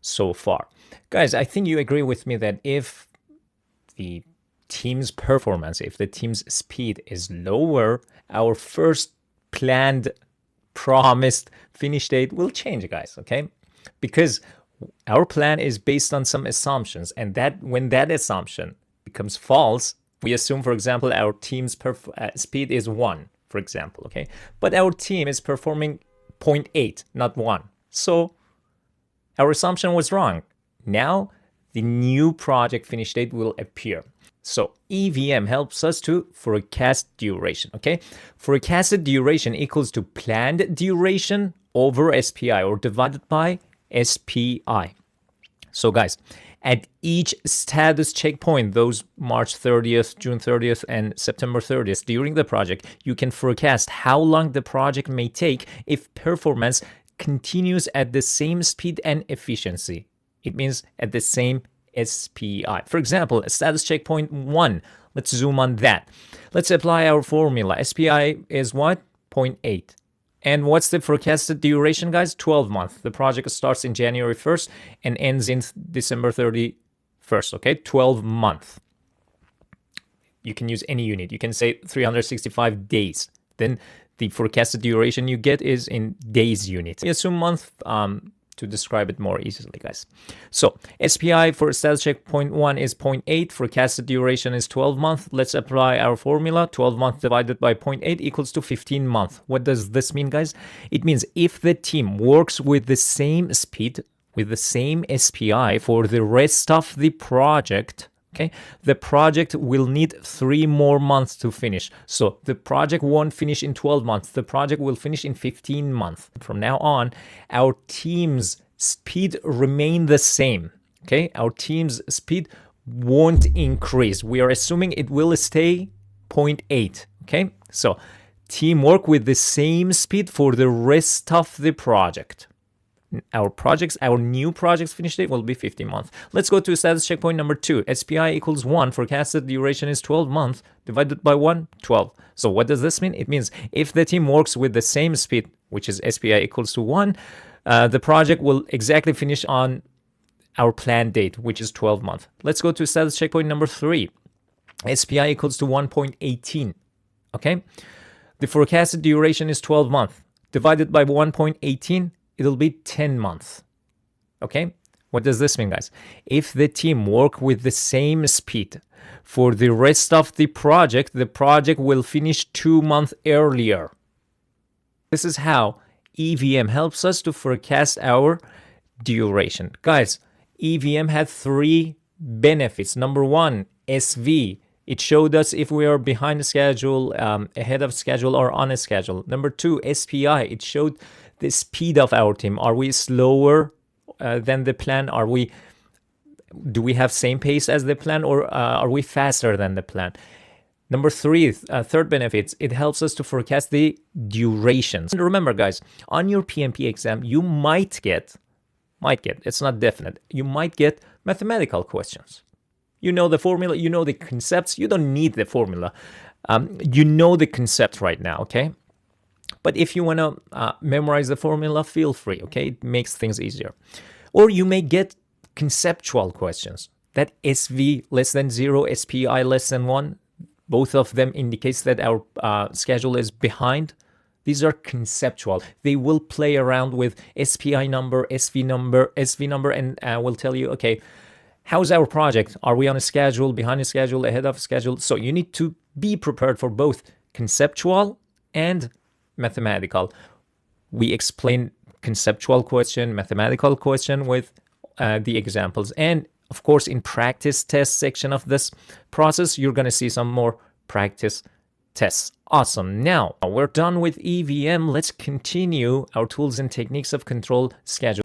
so far. Guys, I think you agree with me that if the team's performance, if the team's speed is lower, our first planned, promised finish date will change, guys, okay? Because our plan is based on some assumptions, and that when that assumption becomes false, we assume, for example, our team's speed is 1, for example, okay? But our team is performing 0.8, not 1. So our assumption was wrong. Now the new project finish date will appear. So EVM helps us to forecast duration, okay? Forecasted duration equals to planned duration over SPI or divided by SPI. So guys, at each status checkpoint, those March 30th, June 30th, and September 30th during the project, you can forecast how long the project may take if performance continues at the same speed and efficiency. It means at the same SPI. For example, status checkpoint 1. Let's zoom on that. Let's apply our formula. SPI is what? 0.8. And what's the forecasted duration, guys? 12 months. The project starts in January 1st and ends in December 31st, okay? 12 months. You can use any unit. You can say 365 days. Then the forecasted duration you get is in days units. We assume month to describe it more easily, guys. So SPI for status checkpoint 1 is 0.8. Forecasted duration is 12 months. Let's apply our formula. 12 months divided by 0.8 equals to 15 months. What does this mean, guys? It means if the team works with the same speed, with the same SPI for the rest of the project, okay, the project will need 3 more months to finish. So the project won't finish in 12 months. The project will finish in 15 months. From now on, our team's speed remain the same. Okay, our team's speed won't increase. We are assuming it will stay 0.8. Okay, so team work with the same speed for the rest of the project. Our new project's finish date will be 15 months. Let's go to status checkpoint number 2. SPI equals 1. Forecasted duration is 12 months. Divided by 1, 12. So what does this mean? It means if the team works with the same speed, which is SPI equals to 1, the project will exactly finish on our planned date, which is 12 months. Let's go to status checkpoint number 3. SPI equals to 1.18. Okay? The forecasted duration is 12 months. Divided by 1.18, it'll be 10 months. Okay? What does this mean, guys? If the team work with the same speed for the rest of the project will finish 2 months earlier. This is how EVM helps us to forecast our duration. Guys, EVM had 3 benefits. Number 1, SV. It showed us if we are behind the schedule, ahead of schedule, or on a schedule. Number 2, SPI. It showed the speed of our team. Are we slower than the plan? Do we have same pace as the plan, or are we faster than the plan? Number 3, third benefits, it helps us to forecast the durations. And remember, guys, on your PMP exam, you might get, it's not definite, you might get mathematical questions. You know the formula, you know the concepts, you don't need the formula. You know the concept right now, okay? But if you want to memorize the formula, feel free, okay? It makes things easier. Or you may get conceptual questions. That SV less than 0, SPI less than 1, both of them indicates that our schedule is behind. These are conceptual. They will play around with SPI number, SV number, and will tell you, okay, how's our project? Are we on a schedule, behind a schedule, ahead of schedule? So you need to be prepared for both conceptual and mathematical. We explain conceptual question, mathematical question with the examples. And of course, in practice test section of this process, you're going to see some more practice tests. Awesome. Now we're done with EVM. Let's continue our tools and techniques of control schedule.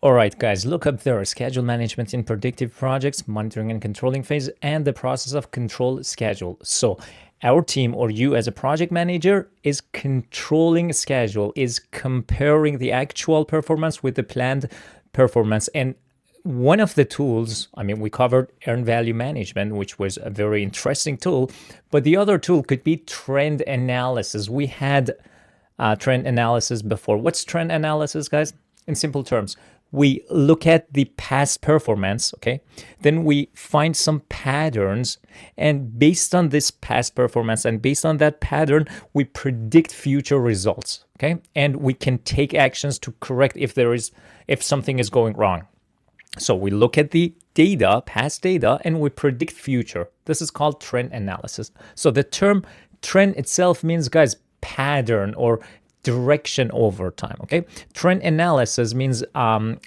All right, guys, look up there, schedule management in predictive projects, monitoring and controlling phase, and the process of control schedule. So our team, or you as a project manager, is controlling schedule, is comparing the actual performance with the planned performance. And one of the tools, I mean, we covered earned value management, which was a very interesting tool, but the other tool could be trend analysis. We had trend analysis before. What's trend analysis, guys? In simple terms, we look at the past performance, okay? Then we find some patterns, and based on this past performance and based on that pattern, we predict future results, okay? And we can take actions to correct if something is going wrong. So we look at the data, past data, and we predict future. This is called trend analysis. So the term trend itself means, guys, pattern or direction over time, okay? Trend analysis means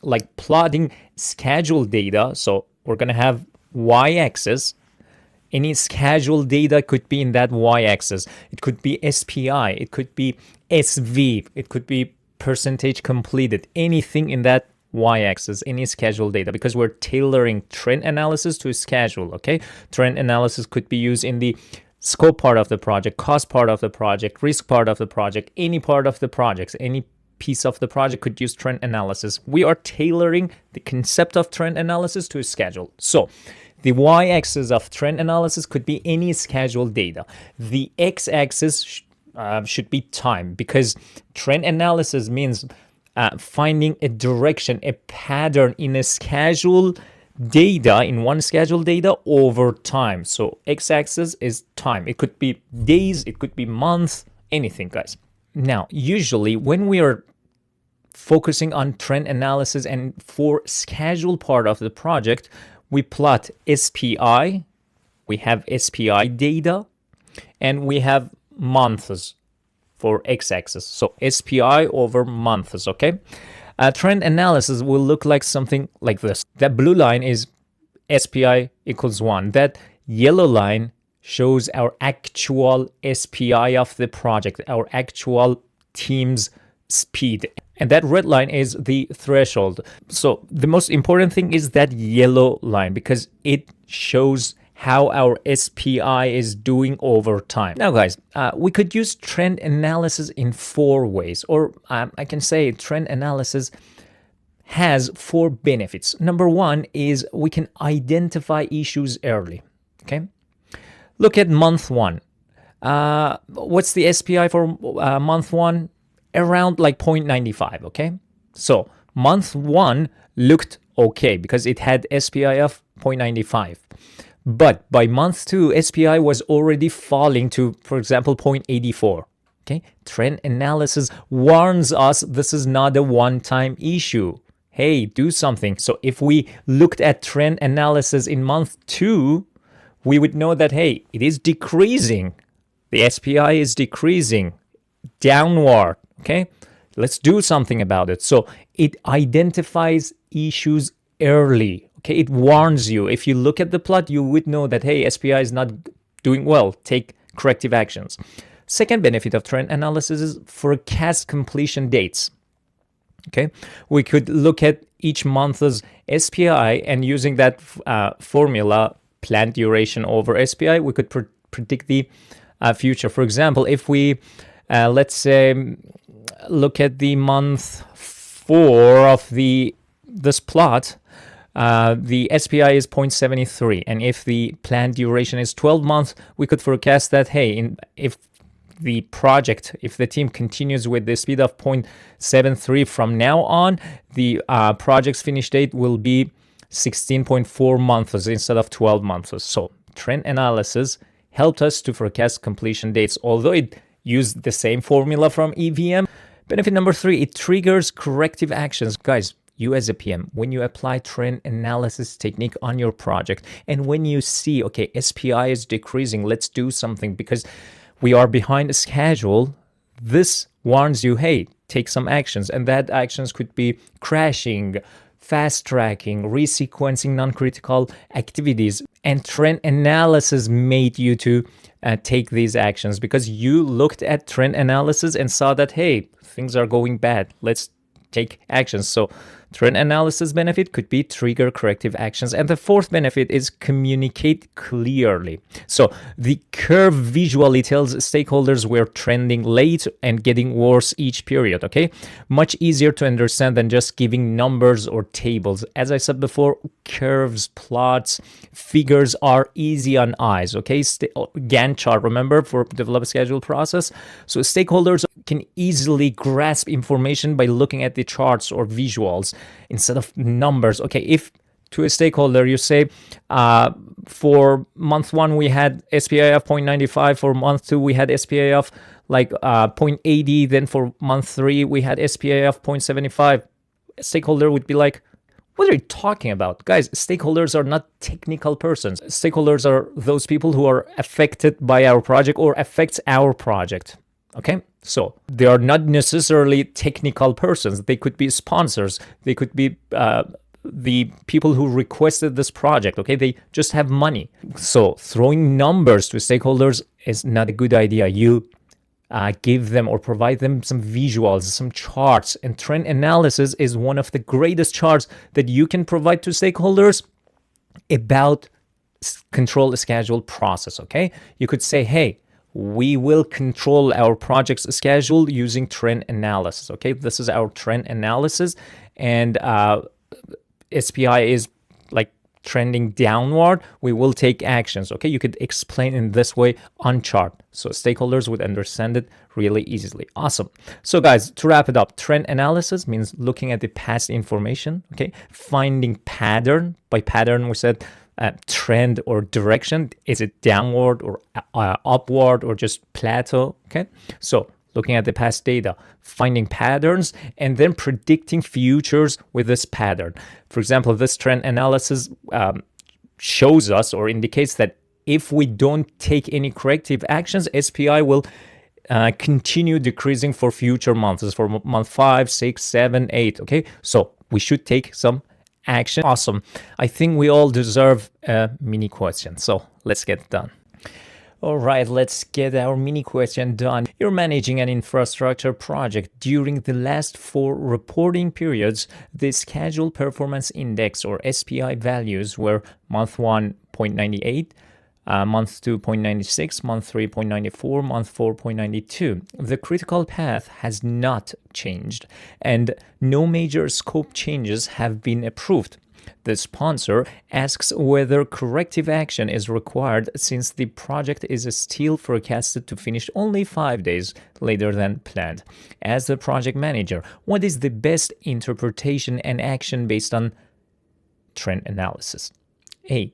like plotting schedule data. So we're going to have y-axis. Any schedule data could be in that y-axis. It could be SPI. It could be SV. It could be percentage completed. Anything in that y-axis, any schedule data, because we're tailoring trend analysis to a schedule, okay? Trend analysis could be used in the scope part of the project, cost part of the project, risk part of the project, any part of the projects, any piece of the project could use trend analysis. We are tailoring the concept of trend analysis to a schedule. So the y-axis of trend analysis could be any schedule data. The x-axis should be time, because trend analysis means finding a direction, a pattern in a schedule data, in one schedule data over time. So x-axis is time. It could be days, it could be months, anything, guys. Now, usually when we are focusing on trend analysis and for schedule part of the project, we plot SPI, we have SPI data, and we have months for x-axis. So SPI over months, okay? Trend analysis will look like something like this. That blue line is SPI equals 1. That yellow line shows our actual SPI of the project, our actual team's speed. And that red line is the threshold. So the most important thing is that yellow line, because it shows how our SPI is doing over time. Now, guys, we could use trend analysis in 4 ways, or I can say trend analysis has 4 benefits. Number 1 is we can identify issues early, okay? Look at month 1. What's the SPI for month 1? Around like 0.95, okay? So month 1 looked okay because it had SPI of 0.95. But by month 2, SPI was already falling to, for example, 0.84. Okay, trend analysis warns us this is not a one-time issue. Hey, do something. So if we looked at trend analysis in month 2, we would know that, hey, it is decreasing. The SPI is decreasing downward. Okay, let's do something about it. So it identifies issues early. Okay, it warns you. If you look at the plot, you would know that, hey, SPI is not doing well. Take corrective actions. Second benefit of trend analysis is forecast completion dates. Okay, we could look at each month's SPI, and using that formula, planned duration over SPI, we could predict the future. For example, if we, let's say, look at the month 4 of this plot, the SPI is 0.73, and if the planned duration is 12 months, we could forecast that, hey, if the project, if the team continues with the speed of 0.73 from now on, the project's finish date will be 16.4 months instead of 12 months. So trend analysis helped us to forecast completion dates, although it used the same formula from EVM. Benefit number 3, it triggers corrective actions. Guys, you as a PM, when you apply trend analysis technique on your project, and when you see, okay, SPI is decreasing, let's do something because we are behind a schedule, this warns you, hey, take some actions. And that actions could be crashing, fast tracking, resequencing non-critical activities. And trend analysis made you to take these actions because you looked at trend analysis and saw that, hey, things are going bad. Let's take actions. So trend analysis benefit could be trigger corrective actions. And the fourth benefit is communicate clearly. So the curve visually tells stakeholders we're trending late and getting worse each period, okay? Much easier to understand than just giving numbers or tables. As I said before, curves, plots, figures are easy on eyes, okay? Gantt chart, remember, for develop schedule process. So stakeholders can easily grasp information by looking at the charts or visuals instead of numbers. Okay, if to a stakeholder you say, for month 1 we had SPI of 0.95, for month 2 we had SPI of like 0.80, then for month 3 we had SPI of 0.75, a stakeholder would be like, what are you talking about? Guys, stakeholders are not technical persons. Stakeholders are those people who are affected by our project or affects our project. Okay, so they are not necessarily technical persons. They could be sponsors. They could be the people who requested this project. Okay, they just have money. So throwing numbers to stakeholders is not a good idea. You give them or provide them some visuals, some charts, and trend analysis is one of the greatest charts that you can provide to stakeholders about control the schedule process. Okay, you could say, hey, we will control our project's schedule using trend analysis. Okay, this is our trend analysis, and SPI is like trending downward. We will take actions. Okay, you could explain in this way on chart, so stakeholders would understand it really easily. Awesome. So guys, to wrap it up, trend analysis means looking at the past information. Okay, finding pattern. By pattern, we said trend or direction. Is it downward or upward or just plateau? Okay, so looking at the past data, finding patterns, and then predicting futures with this pattern. For example, this trend analysis shows us or indicates that if we don't take any corrective actions, SPI will continue decreasing for future months, for month 5, 6, 7, 8. Okay, so we should take some action. Awesome. I think we all deserve a mini question, so let's get done. All right, let's get our mini question done. You're managing an infrastructure project. During the last 4 reporting periods, the scheduled performance index or SPI values were month 1 0.98, month 2 0.96, month 3 0.94, month 4 0.92. The critical path has not changed and no major scope changes have been approved. The sponsor asks whether corrective action is required since the project is still forecasted to finish only 5 days later than planned. As the project manager, what is the best interpretation and action based on trend analysis? A.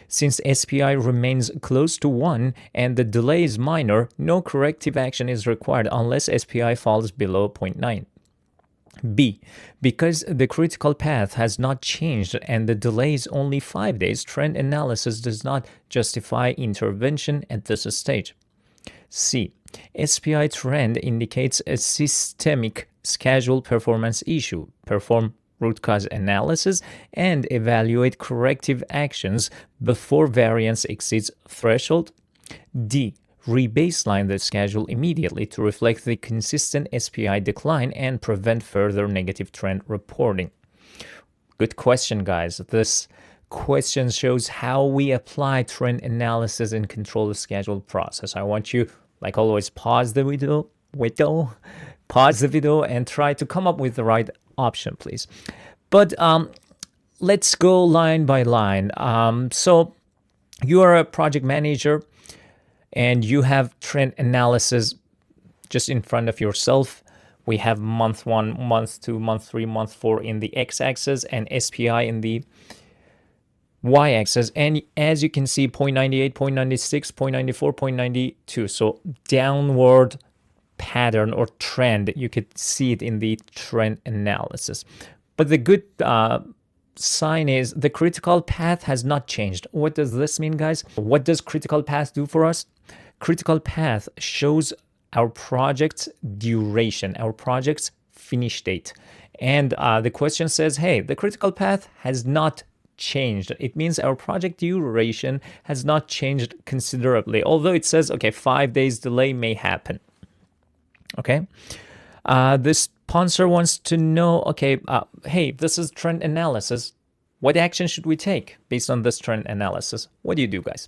Since SPI remains close to 1 and the delay is minor, no corrective action is required unless SPI falls below 0.9. B. Because the critical path has not changed and the delay is only 5 days, trend analysis does not justify intervention at this stage. C. SPI trend indicates a systemic schedule performance issue. Perform root cause analysis and evaluate corrective actions before variance exceeds threshold. D. Rebaseline the schedule immediately to reflect the consistent SPI decline and prevent further negative trend reporting. Good question, guys. This question shows how we apply trend analysis and control the schedule process. I want you, like always, pause the video, and try to come up with the right option, please. But let's go line by line. So you are a project manager and you have trend analysis just in front of yourself. We have month 1, month 2, month 3, month 4 in the x-axis and SPI in the y-axis. And as you can see, 0.98, 0.96, 0.94, 0.92. So downward pattern or trend, you could see it in the trend analysis. But the good sign is the critical path has not changed. What does this mean, guys? What does critical path do for us? Critical path shows our project's duration, our project's finish date. And the question says, hey, the critical path has not changed. It means our project duration has not changed considerably, although it says, okay, 5 days delay may happen. Okay. This sponsor wants to know, okay, hey, this is trend analysis. What action should we take based on this trend analysis? What do you do, guys?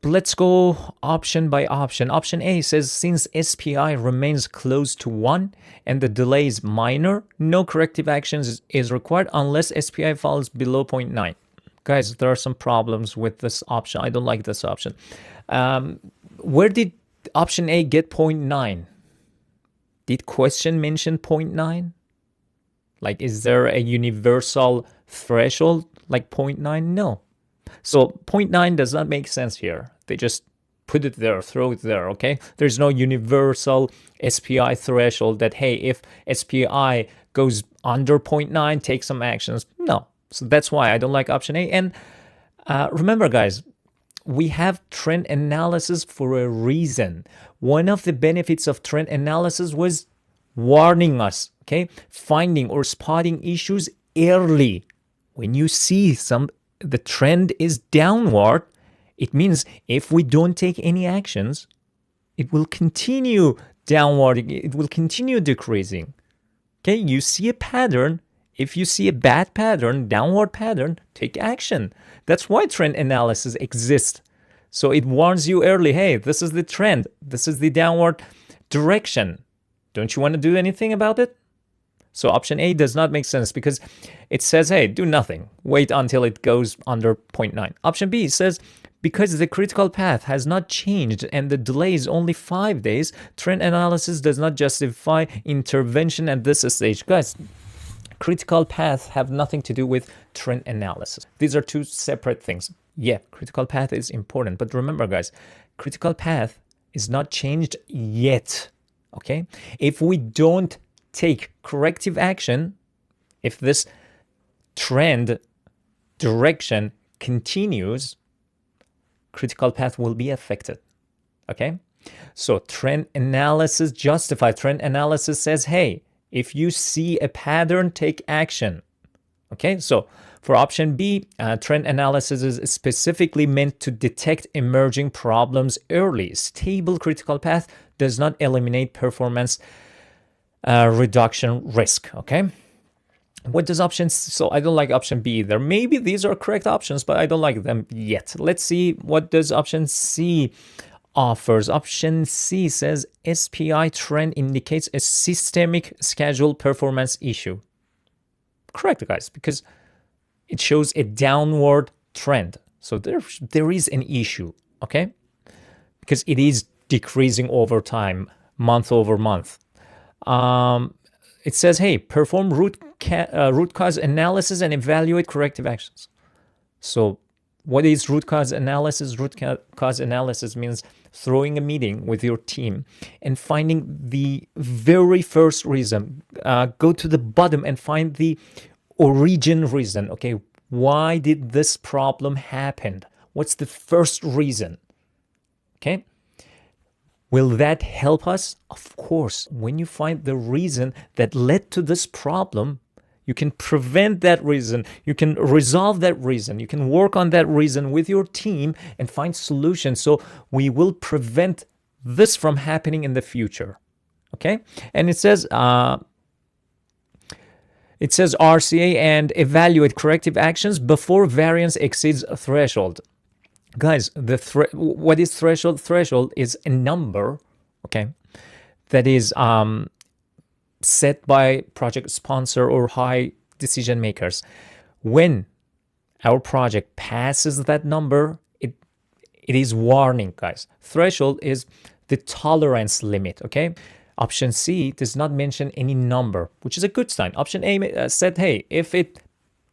Let's go option by option. Option A says, since SPI remains close to 1 and the delay is minor, no corrective actions is required unless SPI falls below 0.9. Guys, there are some problems with this option. I don't like this option. Where did option A get 0.9? Did question mention 0.9? Like, is there a universal threshold like 0.9? No. So 0.9 does not make sense here. They just put it there, throw it there, okay? There's no universal SPI threshold that, hey, if SPI goes under 0.9, take some actions. No. So that's why I don't like option A. And remember, guys, we have trend analysis for a reason. One of the benefits of trend analysis was warning us, okay? Finding or spotting issues early. When you see the trend is downward, it means if we don't take any actions, it will continue downward. It will continue decreasing. Okay, you see a pattern. If you see a bad pattern, downward pattern, take action. That's why trend analysis exists. So it warns you early, hey, this is the trend. This is the downward direction. Don't you want to do anything about it? So option A does not make sense because it says, hey, do nothing. Wait until it goes under 0.9. Option B says, because the critical path has not changed and the delay is only 5 days, trend analysis does not justify intervention at this stage. Guys, critical paths have nothing to do with trend analysis. These are two separate things. Yeah, critical path is important. But remember, guys, critical path is not changed yet. Okay? If we don't take corrective action, if this trend direction continues, critical path will be affected. Okay? So trend analysis justifies. Trend analysis says, hey, if you see a pattern, take action. Okay? So for option B, trend analysis is specifically meant to detect emerging problems early. Stable critical path does not eliminate performance reduction risk. Okay? What does option C? So I don't like option B either. Maybe these are correct options, but I don't like them yet. Let's see what does option C offers. Option C says SPI trend indicates a systemic schedule performance issue. Correct, guys, because it shows a downward trend. So there is an issue, okay? Because it is decreasing over time, month over month. It says, hey, perform root root cause analysis and evaluate corrective actions. So what is root cause analysis? Root cause analysis means throwing a meeting with your team and finding the very first reason. Go to the bottom and find the origin reason. Okay, why did this problem happen? What's the first reason? Okay. Will that help us? Of course. When you find the reason that led to this problem, you can prevent that reason. You can resolve that reason. You can work on that reason with your team and find solutions. So we will prevent this from happening in the future. Okay? And it says RCA and evaluate corrective actions before variance exceeds a threshold. Guys, what is threshold? Threshold is a number, okay, that is set by project sponsor or high decision makers. When our project passes that number, it is warning, guys. Threshold is the tolerance limit, okay? Option C does not mention any number, which is a good sign. Option A said, hey, if it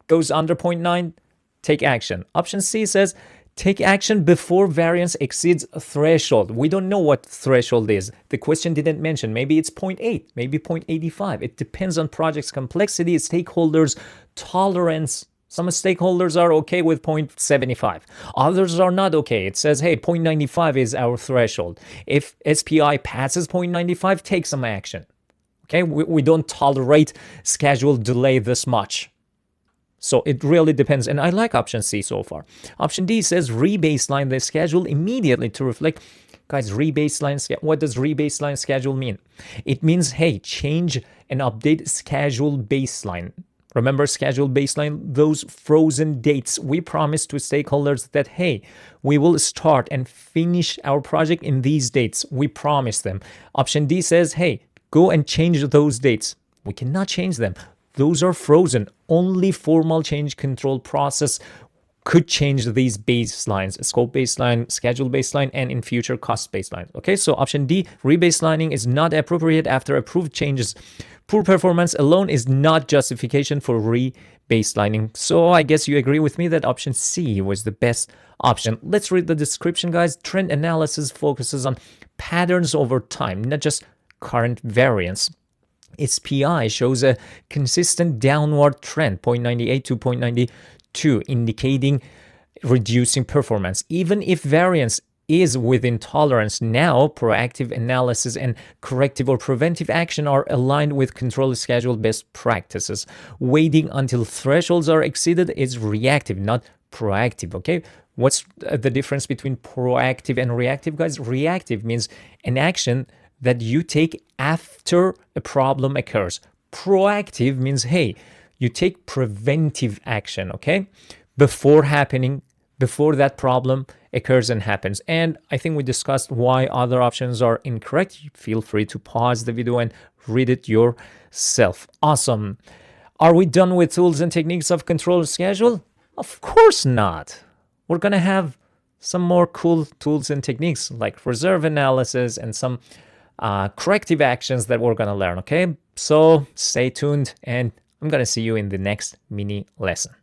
goes under 0.9, take action. Option C says, take action before variance exceeds a threshold. We don't know what threshold is. The question didn't mention. Maybe it's 0.8, maybe 0.85. It depends on project's complexity, stakeholders' tolerance. Some stakeholders are okay with 0.75. Others are not okay. It says, hey, 0.95 is our threshold. If SPI passes 0.95, take some action. Okay, we don't tolerate schedule delay this much. So it really depends. And I like option C so far. Option D says rebaseline the schedule immediately to reflect. Guys, rebaseline, what does rebaseline schedule mean? It means, hey, change and update schedule baseline. Remember schedule baseline, those frozen dates. We promised to stakeholders that, hey, we will start and finish our project in these dates. We promised them. Option D says, hey, go and change those dates. We cannot change them. Those are frozen. Only formal change control process could change these baselines, scope baseline, schedule baseline, and in future cost baseline. Okay, so option D, rebaselining is not appropriate after approved changes. Poor performance alone is not justification for rebaselining. So I guess you agree with me that option C was the best option. Let's read the description, guys. Trend analysis focuses on patterns over time, not just current variance. SPI shows a consistent downward trend, 0.98 to 0.92, indicating reducing performance. Even if variance is within tolerance now, proactive analysis and corrective or preventive action are aligned with control schedule best practices. Waiting until thresholds are exceeded is reactive, not proactive, okay? What's the difference between proactive and reactive, guys? Reactive means an action that you take after a problem occurs. Proactive means, hey, you take preventive action, okay? Before that problem occurs and happens. And I think we discussed why other options are incorrect. Feel free to pause the video and read it yourself. Awesome. Are we done with tools and techniques of control schedule? Of course not. We're gonna have some more cool tools and techniques like reserve analysis and some corrective actions that we're gonna learn, okay? So stay tuned and I'm gonna see you in the next mini lesson.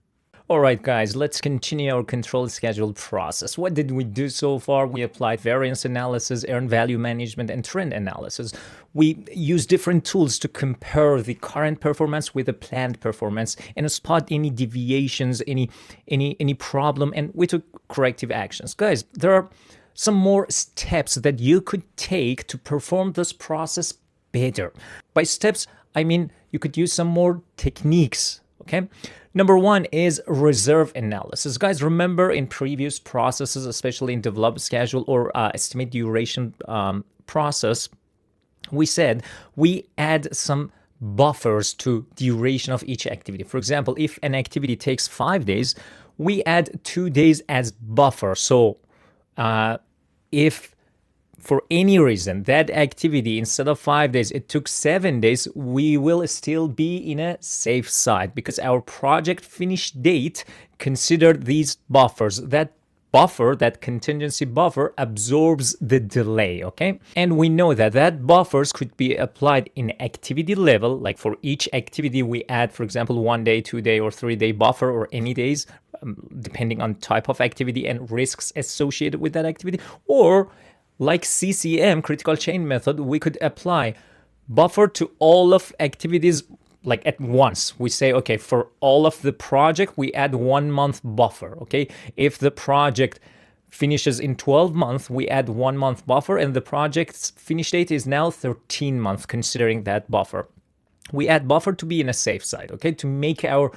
All right, guys, let's continue our control schedule process. What did we do so far? We applied variance analysis, earned value management, and trend analysis. We used different tools to compare the current performance with the planned performance and spot any deviations, any problem, and we took corrective actions. Guys, there are some more steps that you could take to perform this process better. By steps, I mean you could use some more techniques, okay? Number one is reserve analysis. Guys, remember in previous processes, especially in develop schedule or estimate duration process, we said we add some buffers to duration of each activity. For example, if an activity takes 5 days, we add 2 days as buffer. So if for any reason that activity instead of 5 days it took 7 days, we will still be in a safe side because our project finish date considered these buffers. That buffer, that contingency buffer, absorbs the delay, okay? And we know that that buffers could be applied in activity level, like for each activity we add, for example, 1 day, 2 day, or 3 day buffer, or any days, depending on type of activity and risks associated with that activity. Or like CCM, critical chain method, we could apply buffer to all of activities like at once. We say, okay, for all of the project, we add 1 month buffer, okay? If the project finishes in 12 months, we add 1 month buffer, and the project's finish date is now 13 months, considering that buffer. We add buffer to be in a safe side, okay? To make our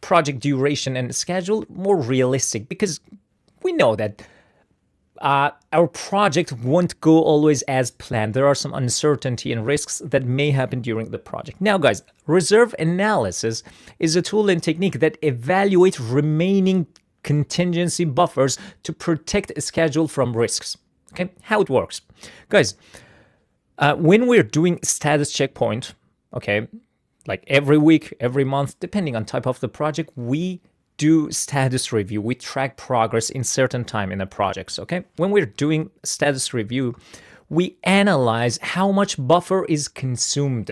project duration and schedule more realistic, because we know that our project won't go always as planned. There are some uncertainty and risks that may happen during the project. Now, guys, reserve analysis is a tool and technique that evaluates remaining contingency buffers to protect a schedule from risks. Okay, how it works. Guys, when we're doing status checkpoint, okay, like every week, every month, depending on type of the project, we do status review. We track progress in certain time in the projects, okay? When we're doing status review, we analyze how much buffer is consumed.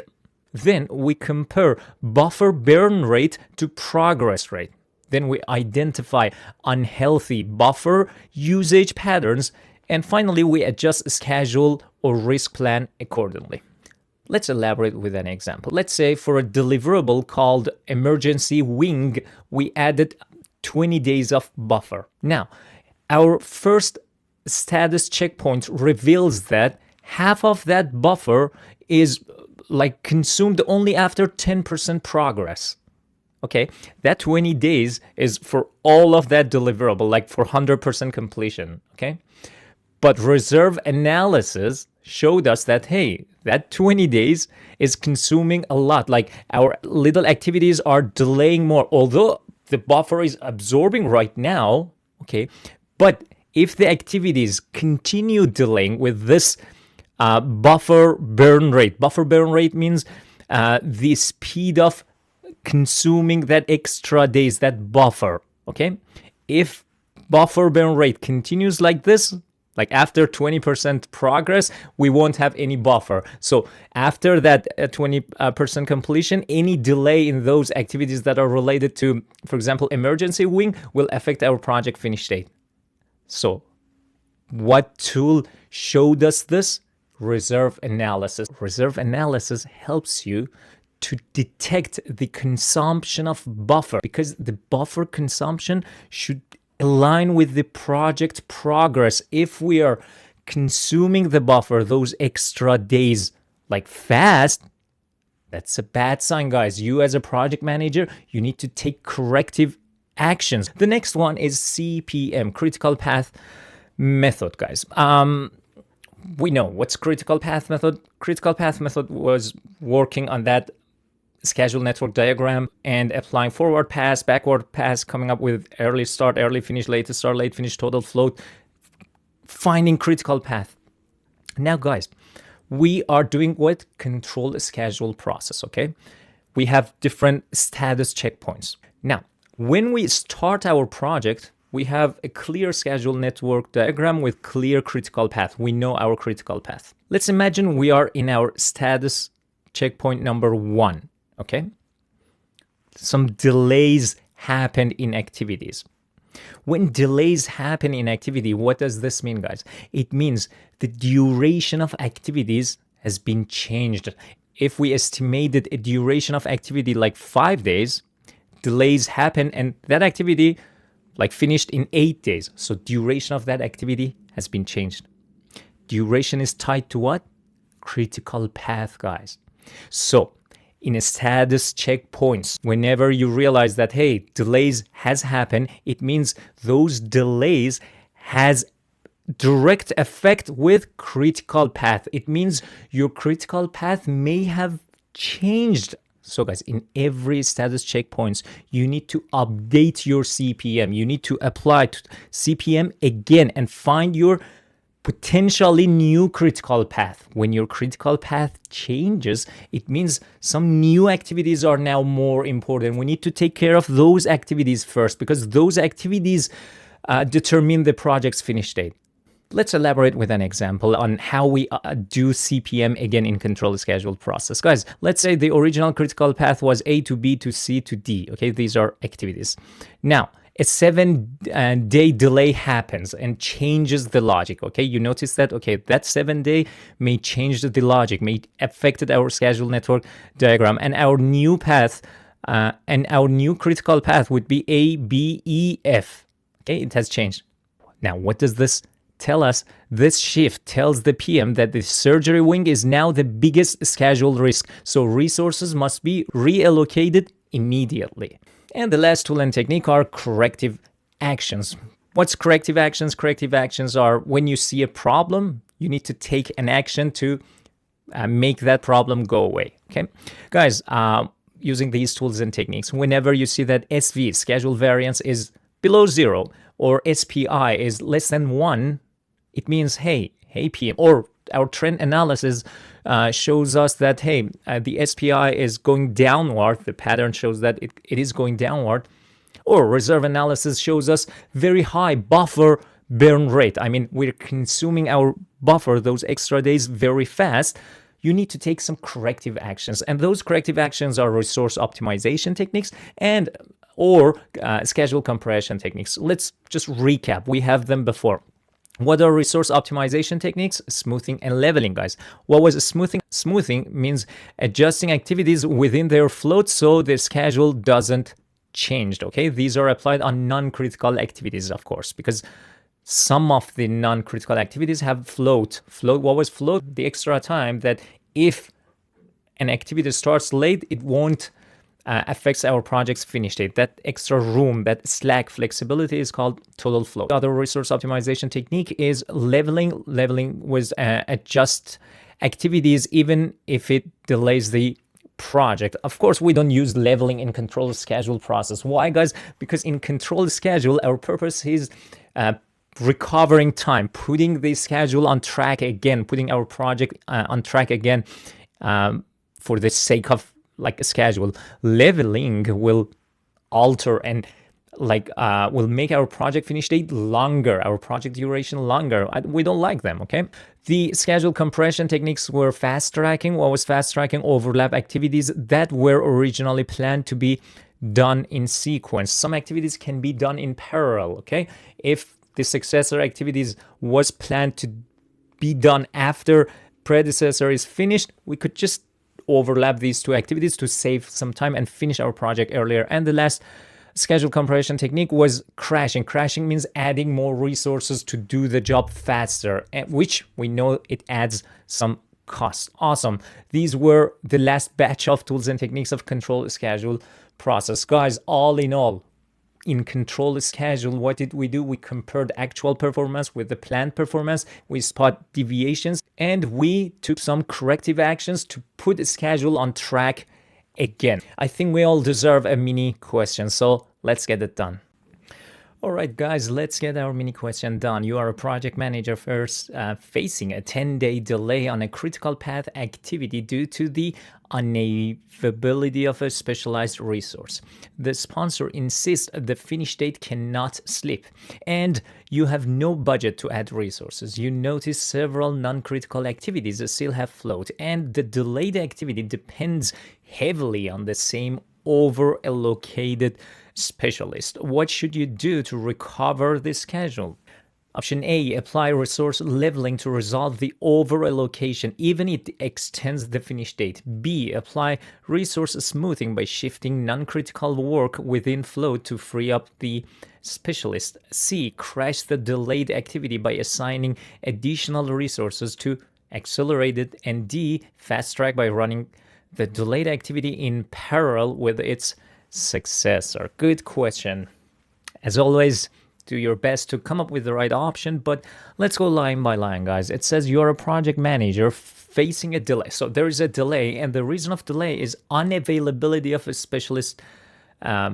Then we compare buffer burn rate to progress rate. Then we identify unhealthy buffer usage patterns. And finally, we adjust schedule or risk plan accordingly. Let's elaborate with an example. Let's say for a deliverable called emergency wing, we added 20 days of buffer. Now, our first status checkpoint reveals that half of that buffer is like consumed only after 10% progress. Okay, that 20 days is for all of that deliverable, like for 100% completion, okay? But reserve analysis showed us that, hey, that 20 days is consuming a lot. Like our little activities are delaying more, although the buffer is absorbing right now, okay? But if the activities continue delaying with this buffer burn rate means the speed of consuming that extra days, that buffer, okay? If buffer burn rate continues like this, like after 20% progress, we won't have any buffer. So after that 20% completion, any delay in those activities that are related to, for example, emergency wing will affect our project finish date. So what tool showed us this? Reserve analysis. Reserve analysis helps you to detect the consumption of buffer, because the buffer consumption should align with the project progress. If we are consuming the buffer, those extra days, like fast, that's a bad sign, guys. You as a project manager, you need to take corrective actions. The next one is CPM, critical path method, guys. We know what's critical path method. Critical path method was working on that schedule network diagram and applying forward pass, backward pass, coming up with early start, early finish, late start, late finish, total float, finding critical path. Now, guys, we are doing what? Control schedule process, okay? We have different status checkpoints. Now, when we start our project, we have a clear schedule network diagram with clear critical path. We know our critical path. Let's imagine we are in our status checkpoint number 1. Okay, some delays happen in activities. When delays happen in activity, what does this mean, guys? It means the duration of activities has been changed. If we estimated a duration of activity like 5 days, delays happen and that activity like finished in 8 days. So duration of that activity has been changed. Duration is tied to what? Critical path, guys. So in a status checkpoints, whenever you realize that, hey, delays has happened, it means those delays has direct effect with critical path. It means your critical path may have changed. So guys, in every status checkpoints, you need to update your CPM. You need to apply to CPM again and find your potentially new critical path. When your critical path changes, it means some new activities are now more important. We need to take care of those activities first, because those activities determine the project's finish date. Let's elaborate with an example on how we do CPM again in control schedule process. Guys, let's say the original critical path was A to B to C to D. Okay, these are activities. Now, a 7-day delay happens and changes the logic. Okay, you notice that, okay, that 7-day may change the logic, may affect our schedule network diagram, and our new path and our new critical path would be A, B, E, F. Okay, it has changed. Now, what does this tell us? This shift tells the PM that the surgery wing is now the biggest schedule risk, so resources must be reallocated immediately. And the last tool and technique are corrective actions. What's corrective actions? Corrective actions are when you see a problem, you need to take an action to make that problem go away. Okay, guys, using these tools and techniques, whenever you see that SV, schedule variance, is below 0 or SPI is less than 1, it means, hey PM, or our trend analysis shows us that, hey, the SPI is going downward. The pattern shows that it is going downward. Or reserve analysis shows us very high buffer burn rate. I mean, we're consuming our buffer, those extra days, very fast. You need to take some corrective actions. And those corrective actions are resource optimization techniques and or schedule compression techniques. Let's just recap. We have them before. What are resource optimization techniques? Smoothing and leveling, guys. What was smoothing? Smoothing means adjusting activities within their float so the schedule doesn't change. Okay, these are applied on non-critical activities, of course, because some of the non-critical activities have float. Float, what was float? The extra time that if an activity starts late, it won't affects our project's finish date. That extra room, that slack flexibility is called total float. The other resource optimization technique is leveling. Leveling was adjust activities even if it delays the project. Of course, we don't use leveling in control schedule process. Why, guys? Because in control schedule, our purpose is recovering time, putting the schedule on track again, putting our project on track again for the sake of like a schedule. Leveling will alter and will make our project finish date longer, our project duration longer. We don't like them, okay? The schedule compression techniques were fast tracking. What was fast tracking? Overlap activities that were originally planned to be done in sequence. Some activities can be done in parallel, okay? If the successor activities was planned to be done after predecessor is finished, we could just overlap these two activities to save some time and finish our project earlier. And the last schedule compression technique was crashing. Crashing means adding more resources to do the job faster, which we know it adds some cost. Awesome. These were the last batch of tools and techniques of control schedule process. Guys, all in all, in control schedule, what did we do? We compared actual performance with the planned performance. We spot deviations and we took some corrective actions to put the schedule on track again. I think we all deserve a mini question, so let's get it done. All right, guys, let's get our mini question done. You are a project manager first facing a 10-day delay on a critical path activity due to the unavailability of a specialized resource. The sponsor insists the finish date cannot slip, and you have no budget to add resources. You notice several non-critical activities still have float, and the delayed activity depends heavily on the same over-allocated specialist. What should you do to recover the schedule? Option A, apply resource leveling to resolve the over-allocation, even if it extends the finish date. B, apply resource smoothing by shifting non-critical work within flow to free up the specialist. C, crash the delayed activity by assigning additional resources to accelerate it. And D, fast track by running the delayed activity in parallel with its successor. Good question. As always, do your best to come up with the right option, but let's go line by line, guys. It says you're a project manager facing a delay. So there is a delay, and the reason of delay is unavailability of a specialist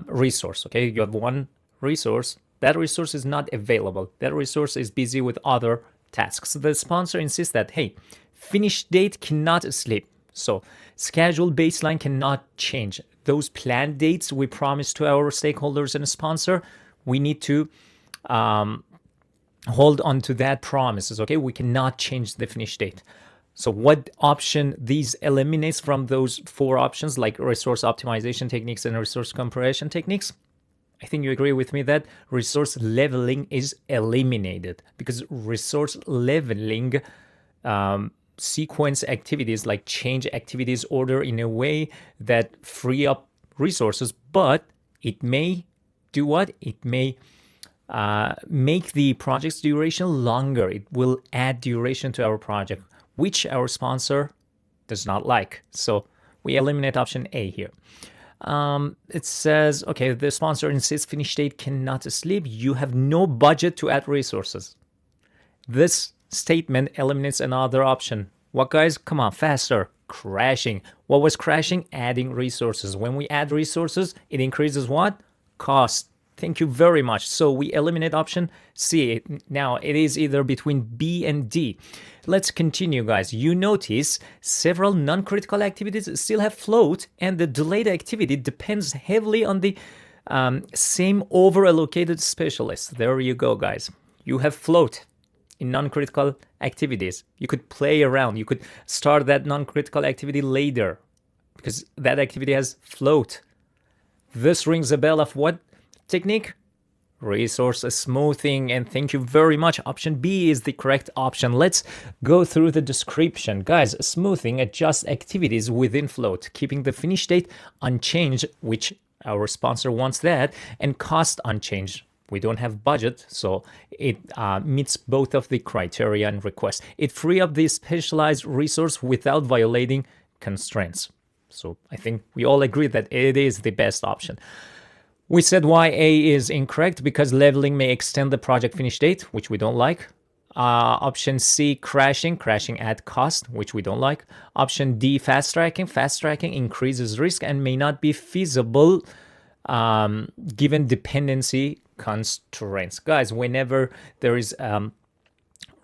resource. Okay, you have one resource. That resource is not available. That resource is busy with other tasks. So the sponsor insists that, hey, finish date cannot slip. So schedule baseline cannot change. Those planned dates we promised to our stakeholders and sponsor, we need to hold on to that promises. Okay, we cannot change the finish date. So what option these eliminates from those 4 options, like resource optimization techniques and resource compression techniques? I think you agree with me that resource leveling is eliminated, because resource leveling sequence activities, like change activities order in a way that free up resources, but it may do what? It may make the project's duration longer. It will add duration to our project, which our sponsor does not like. So we eliminate option A here. It says, okay, the sponsor insists finish date cannot sleep. You have no budget to add resources. This statement eliminates another option. What, guys? Come on, faster. Crashing. What was crashing? Adding resources. When we add resources, it increases what? Cost. Thank you very much. So we eliminate option C. Now it is either between B and D. Let's continue, guys. You notice several non-critical activities still have float, and the delayed activity depends heavily on the same over-allocated specialist. There you go, guys. You have float in non-critical activities. You could play around. You could start that non-critical activity later because that activity has float. This rings a bell of what technique? Resource smoothing. And thank you very much. Option B is the correct option. Let's go through the description. Guys, smoothing adjusts activities within float, keeping the finish date unchanged, which our sponsor wants that, and cost unchanged. We don't have budget, so it meets both of the criteria and requests. It frees up the specialized resource without violating constraints. So I think we all agree that it is the best option. We said why A is incorrect, because leveling may extend the project finish date, which we don't like. Option C, crashing at cost, which we don't like. Option D, fast tracking increases risk and may not be feasible given dependency constraints. Guys, whenever there is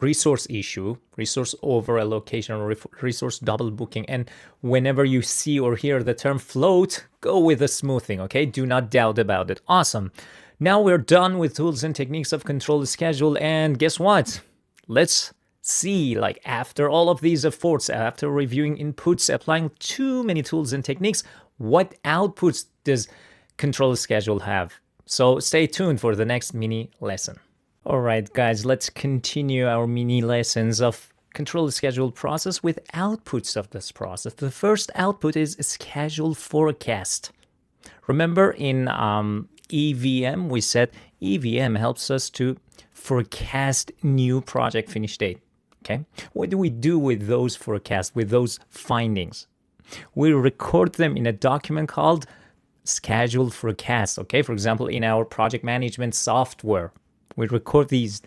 resource issue, resource over allocation, or resource double booking, and whenever you see or hear the term float, go with the smoothing, okay? Do not doubt about it. Awesome. Now we're done with tools and techniques of control the schedule, and guess what? Let's see, like, after all of these efforts, after reviewing inputs, applying too many tools and techniques, what outputs does control the schedule have? So stay tuned for the next mini lesson. All right, guys, let's continue our mini lessons of control the schedule process with outputs of this process. The first output is schedule forecast. Remember in EVM, we said EVM helps us to forecast new project finish date. Okay, what do we do with those forecasts, with those findings? We record them in a document called schedule forecast. Okay, for example, in our project management software, we record these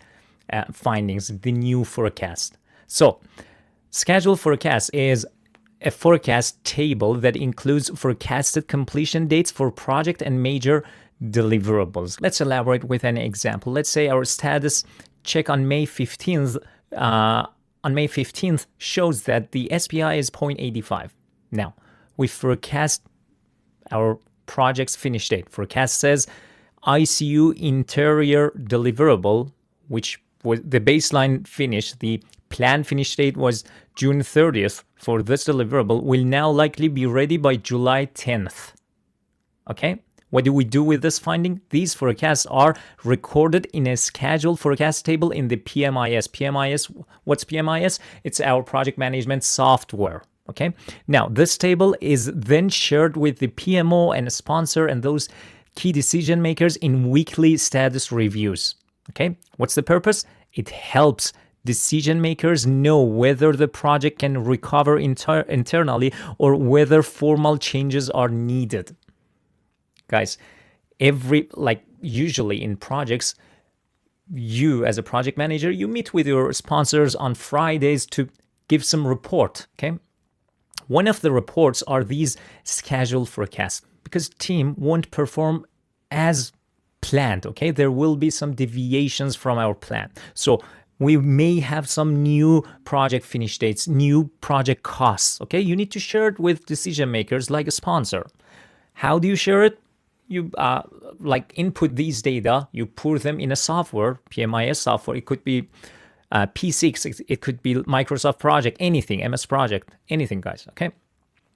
findings, the new forecast. So schedule forecast is a forecast table that includes forecasted completion dates for project and major deliverables. Let's elaborate with an example. Let's say our status check on May 15th shows that the SPI is 0.85. Now, we forecast our project's finish date. Forecast says ICU interior deliverable, which was the baseline finish, the planned finish date was June 30th for this deliverable, will now likely be ready by July 10th. Okay? What do we do with this finding? These forecasts are recorded in a schedule forecast table in the PMIS. What's PMIS? It's our project management software. Okay? Now, this table is then shared with the PMO and a sponsor and those key decision makers in weekly status reviews. Okay? What's the purpose? It helps decision makers know whether the project can recover internally or whether formal changes are needed. Guys, usually in projects, you as a project manager, you meet with your sponsors on Fridays to give some report, okay? One of the reports are these schedule forecasts, because team won't perform as planned, okay? There will be some deviations from our plan. So we may have some new project finish dates, new project costs, okay? You need to share it with decision makers like a sponsor. How do you share it? you like input these data, you put them in a software, PMIS software. It could be P6, it could be Microsoft Project, anything, MS Project, anything, guys, okay?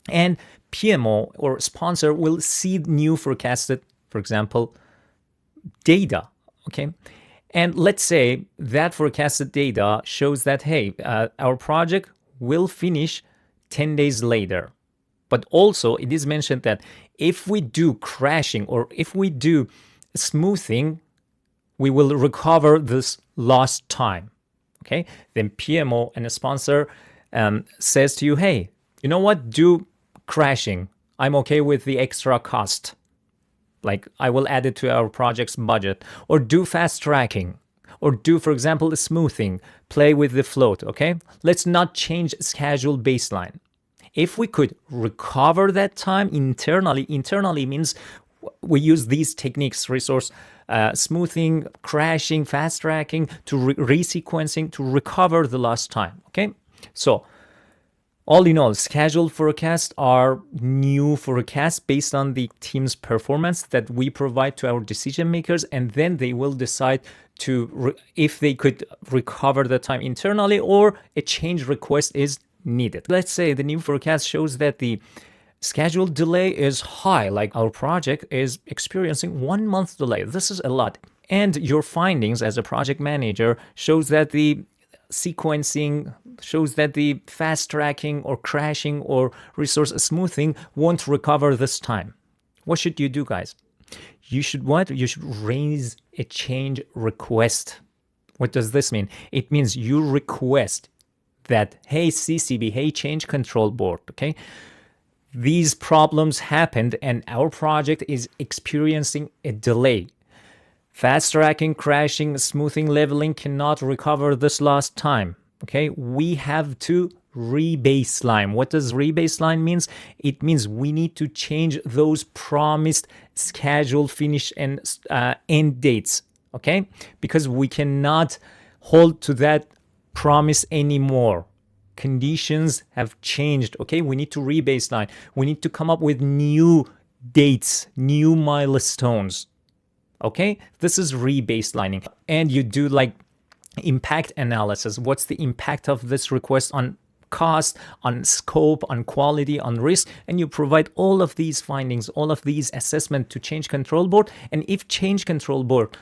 And PMO or sponsor will see new forecasted, for example, data, okay? And let's say that forecasted data shows that, hey, our project will finish 10 days later. But also it is mentioned that if we do crashing or if we do smoothing, we will recover this lost time. Okay, then PMO and a sponsor says to you, hey, you know what? Do crashing. I'm okay with the extra cost. Like I will add it to our project's budget. Or do fast tracking. Or do, for example, the smoothing. Play with the float. Okay, let's not change schedule baseline. If we could recover that time internally means we use these techniques, resource smoothing, crashing, fast tracking, to resequencing to recover the lost time. Okay, so all in all, scheduled forecasts are new forecasts based on the team's performance that we provide to our decision makers, and then they will decide to if they could recover the time internally or a change request is needed. Let's say the new forecast shows that the schedule delay is high, like our project is experiencing 1 month delay. This is a lot. And your findings as a project manager shows that the sequencing, shows that the fast tracking or crashing or resource smoothing won't recover this time. What should you do, guys? You should what? You should raise a change request. What does this mean? It means you request that, hey, CCB, hey, change control board, okay? These problems happened and our project is experiencing a delay. Fast tracking, crashing, smoothing, leveling cannot recover this lost time. Okay, we have to rebaseline. What does rebaseline means? It means we need to change those promised schedule finish and end dates. Okay, because we cannot hold to that promise anymore. Conditions have changed. Okay, we need to rebaseline. We need to come up with new dates, new milestones. Okay, this is rebaselining. And you do like impact analysis. What's the impact of this request on cost, on scope, on quality, on risk? And you provide all of these findings, all of these assessment to change control board. And if change control board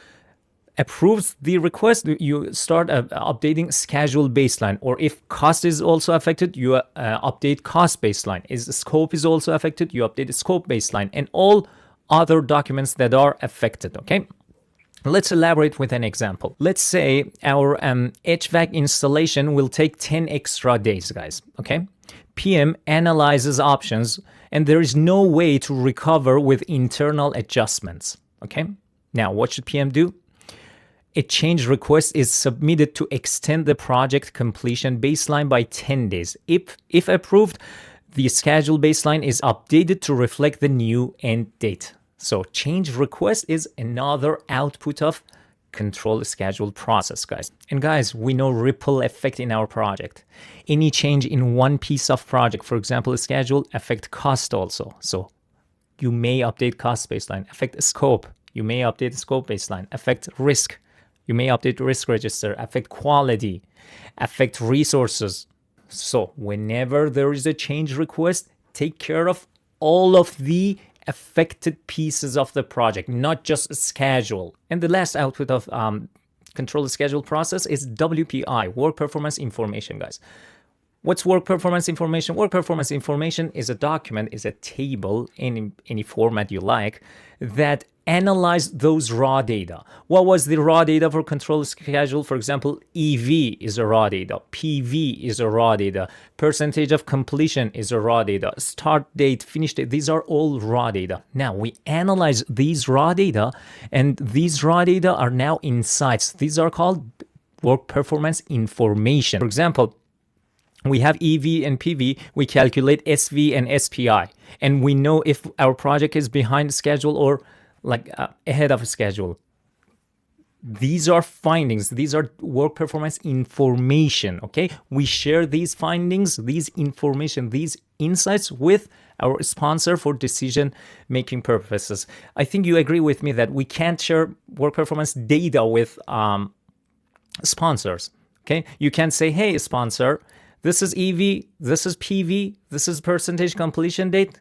approves the request, you start updating schedule baseline. Or if cost is also affected, you update cost baseline. If the scope is also affected, you update the scope baseline and all other documents that are affected. Okay, let's elaborate with an example. Let's say our HVAC installation will take 10 extra days, guys. Okay, PM analyzes options and there is no way to recover with internal adjustments. Okay, now what should PM do? A change request is submitted to extend the project completion baseline by 10 days. If approved, the schedule baseline is updated to reflect the new end date. So change request is another output of control schedule process, guys. And guys, we know ripple effect in our project. Any change in one piece of project, for example, a schedule, affect cost also. So you may update cost baseline, affect scope. You may update scope baseline, affect risk. You may update risk register, affect quality, affect resources. So whenever there is a change request, take care of all of the affected pieces of the project, not just a schedule. And the last output of control the schedule process is WPI, work performance information, guys. What's work performance information? Work performance information is a document, is a table in any format you like that analyze those raw data. What was the raw data for control schedule? For example, EV is a raw data, PV is a raw data, percentage of completion is a raw data, start date, finish date, these are all raw data. Now we analyze these raw data and these raw data are now insights. These are called work performance information. For example, we have EV and PV, we calculate SV and SPI, and we know if our project is behind schedule or like ahead of schedule. These are findings. These are work performance information, okay? We share these findings, these information, these insights with our sponsor for decision-making purposes. I think you agree with me that we can't share work performance data with sponsors, okay? You can say, hey, sponsor, this is EV, this is PV, this is percentage completion date,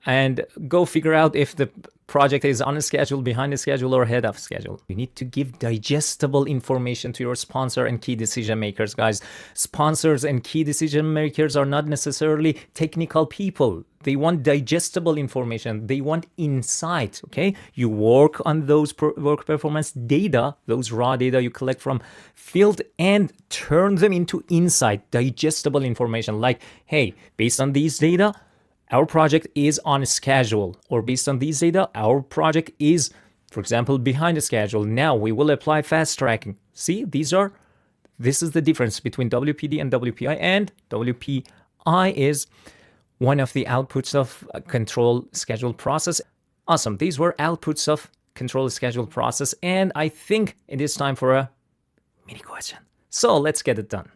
and go figure out if the project is on a schedule, behind a schedule, or ahead of schedule. You need to give digestible information to your sponsor and key decision makers, guys. Sponsors and key decision makers are not necessarily technical people. They want digestible information. They want insight, okay? You work on those work performance data, those raw data you collect from field, and turn them into insight, digestible information. Like, hey, based on these data, our project is on schedule, or based on these data, our project is, for example, behind the schedule. Now we will apply fast tracking. See, this is the difference between WPD and WPI, and WPI is one of the outputs of a control schedule process. Awesome. These were outputs of control schedule process, and I think it is time for a mini question. So let's get it done.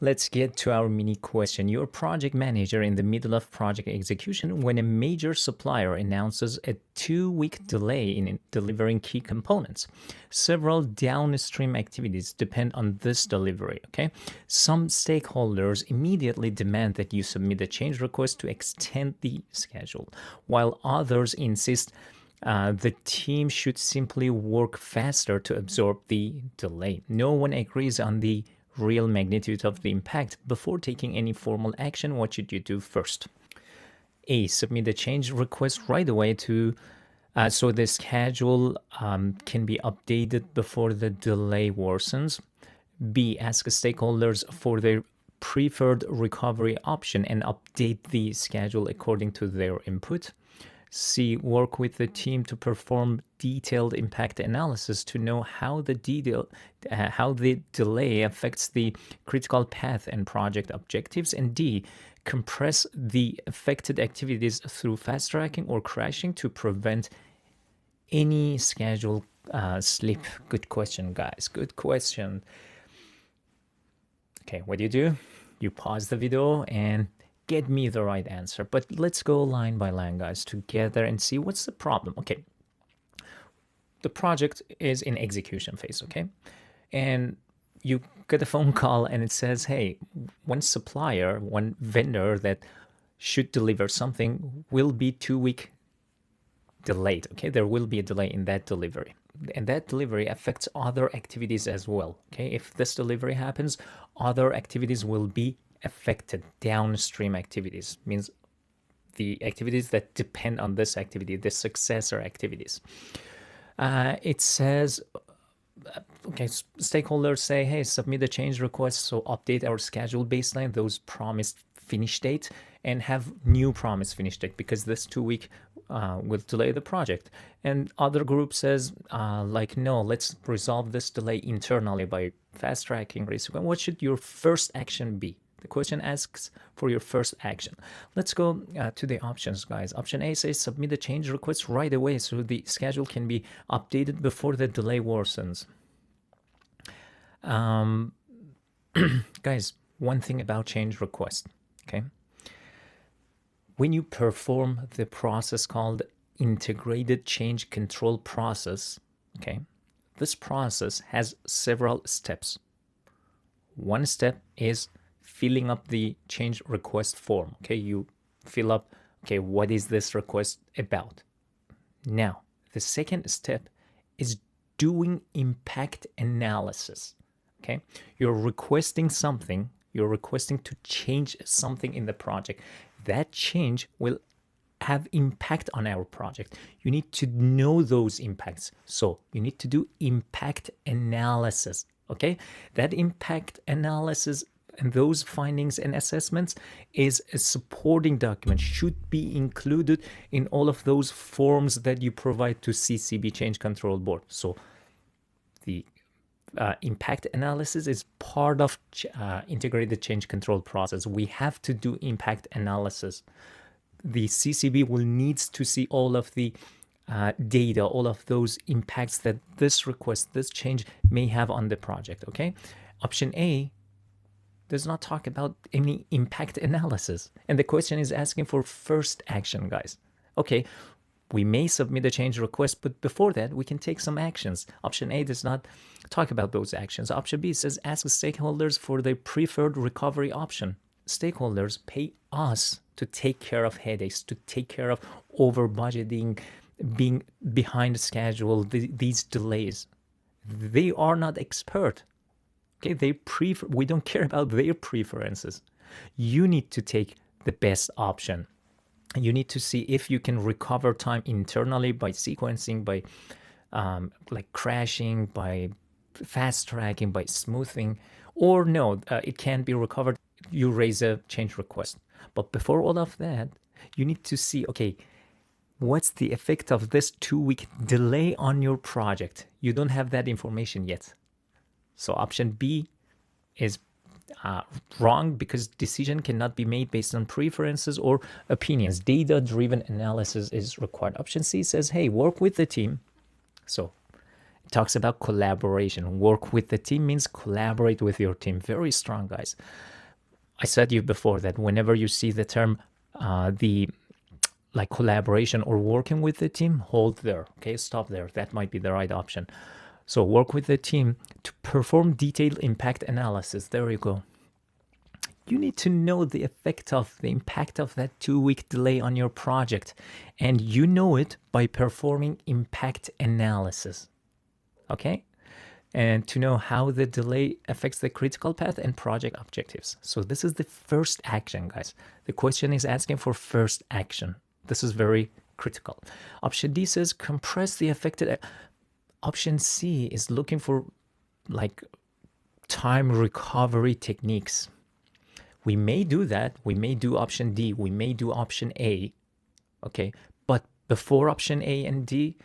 Let's get to our mini question. You're project manager in the middle of project execution when a major supplier announces a 2-week delay in delivering key components. Several downstream activities depend on this delivery, okay? Some stakeholders immediately demand that you submit a change request to extend the schedule, while others insist the team should simply work faster to absorb the delay. No one agrees on the real magnitude of the impact. Before taking any formal action, what should you do first? A, submit a change request right away to so the schedule can be updated before the delay worsens. B, ask stakeholders for their preferred recovery option and update the schedule according to their input. C, work with the team to perform detailed impact analysis to know how the delay affects the critical path and project objectives. And D, compress the affected activities through fast tracking or crashing to prevent any schedule slip. Good question, guys. Good question. Okay, what do? You pause the video and get me the right answer. But let's go line by line, guys, together and see what's the problem. Okay, the project is in execution phase, okay? And you get a phone call and it says, hey, one supplier, one vendor that should deliver something will be 2-week delayed, okay? There will be a delay in that delivery. And that delivery affects other activities as well, okay? If this delivery happens, other activities will be affected. Downstream activities means the activities that depend on this activity, the successor activities. It says, okay, stakeholders say, hey, submit a change request, so update our schedule baseline, those promised finish date, and have new promised finish date, because this 2-week will delay the project. And other group says, like, no, let's resolve this delay internally by fast tracking risk. What should your first action be? The question asks for your first action. Let's go to the options, guys. Option A says submit a change request right away so the schedule can be updated before the delay worsens. Guys, one thing about change request, okay? When you perform the process called integrated change control process, okay, this process has several steps. One step is filling up the change request form. Okay, you fill up, okay, what is this request about? Now, the second step is doing impact analysis. Okay, you're requesting something, you're requesting to change something in the project. That change will have impact on our project. You need to know those impacts. So you need to do impact analysis. Okay, that impact analysis and those findings and assessments is a supporting document, should be included in all of those forms that you provide to CCB Change Control Board. So the impact analysis is part of integrated change control process. We have to do impact analysis. The CCB will needs to see all of the data, all of those impacts that this request, this change may have on the project, okay? Option A does not talk about any impact analysis. And the question is asking for first action, guys. Okay, we may submit a change request, but before that, we can take some actions. Option A does not talk about those actions. Option B says ask stakeholders for their preferred recovery option. Stakeholders pay us to take care of headaches, to take care of over budgeting, being behind schedule, these delays. They are not expert. Okay, we don't care about their preferences. You need to take the best option. You need to see if you can recover time internally by sequencing, by like crashing, by fast tracking, by smoothing, or no, it can't be recovered. You raise a change request. But before all of that, you need to see, okay, what's the effect of this 2-week delay on your project? You don't have that information yet. So option B is wrong because decision cannot be made based on preferences or opinions. Data-driven analysis is required. Option C says, hey, work with the team. So it talks about collaboration. Work with the team means collaborate with your team. Very strong, guys. I said to you before that whenever you see the term like collaboration or working with the team, hold there. Okay, stop there. That might be the right option. So work with the team to perform detailed impact analysis. There you go. You need to know the effect of the impact of that 2-week delay on your project. And you know it by performing impact analysis. Okay? And to know how the delay affects the critical path and project objectives. So this is the first action, guys. The question is asking for first action. This is very critical. Option D says compress the affected. Option C is looking for like time recovery techniques. We may do that. We may do option D. We may do option A. Okay. But before option A and D,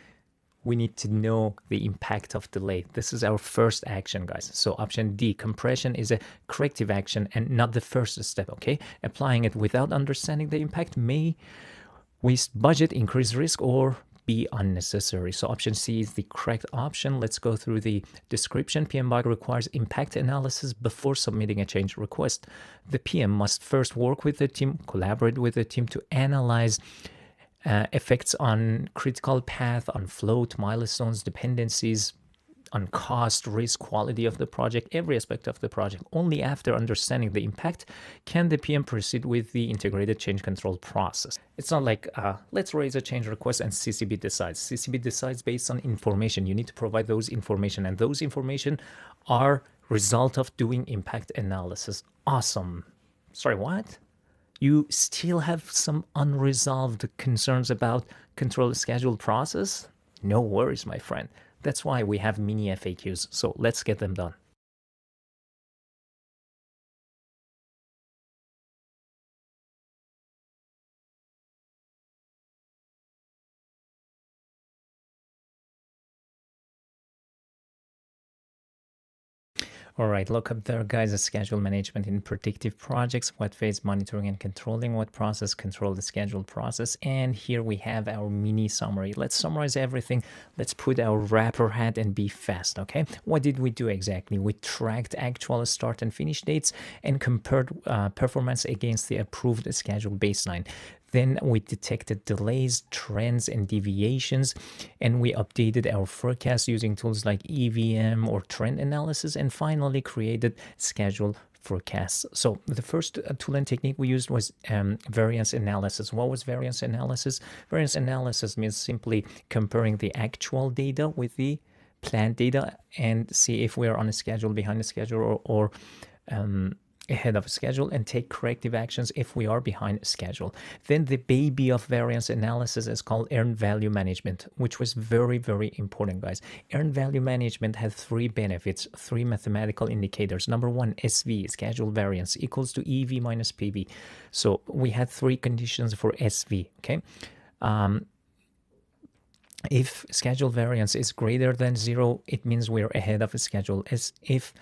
we need to know the impact of delay. This is our first action, guys. So option D, compression, is a corrective action and not the first step, okay? Applying it without understanding the impact may waste budget, increase risk, or be unnecessary. So option C is the correct option. Let's go through the description. PMBOK requires impact analysis before submitting a change request. The PM must first work with the team, collaborate with the team to analyze effects on critical path, on float, milestones, dependencies, on cost, risk, quality of the project, every aspect of the project. Only after understanding the impact can the PM proceed with the integrated change control process. It's not like, let's raise a change request and CCB decides. CCB decides based on information. You need to provide those information, and those information are result of doing impact analysis. Awesome. Sorry, what? You still have some unresolved concerns about control schedule process? No worries, my friend. That's why we have mini FAQs. So let's get them done. All right, look up there, guys, the schedule management in predictive projects, what phase monitoring and controlling, what process control the schedule process. And here we have our mini summary. Let's summarize everything. Let's put our wrapper hat and be fast, okay? What did we do exactly? We tracked actual start and finish dates and compared performance against the approved schedule baseline. Then we detected delays, trends, and deviations, and we updated our forecast using tools like EVM or trend analysis, and finally created schedule forecasts. So the first tool and technique we used was variance analysis. What was variance analysis? Variance analysis means simply comparing the actual data with the planned data and see if we are on a schedule, behind a schedule, or ahead of schedule, and take corrective actions if we are behind schedule. Then the baby of variance analysis is called earned value management, which was very, very important, guys. Earned value management has 3 benefits, 3 mathematical indicators. Number 1, SV, schedule variance, equals to EV minus PV. So we had 3 conditions for SV, okay? If schedule variance is greater than 0, it means we're ahead of a schedule. As if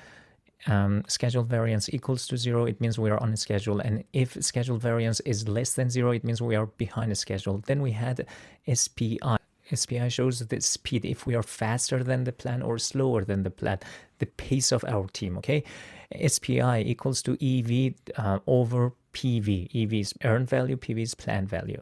schedule variance equals to 0, it means we are on a schedule. And if schedule variance is less than 0, it means we are behind a schedule. Then we had SPI, SPI shows the speed, if we are faster than the plan or slower than the plan, the pace of our team, okay? SPI equals to EV over PV. EV is earned value, PV is planned value.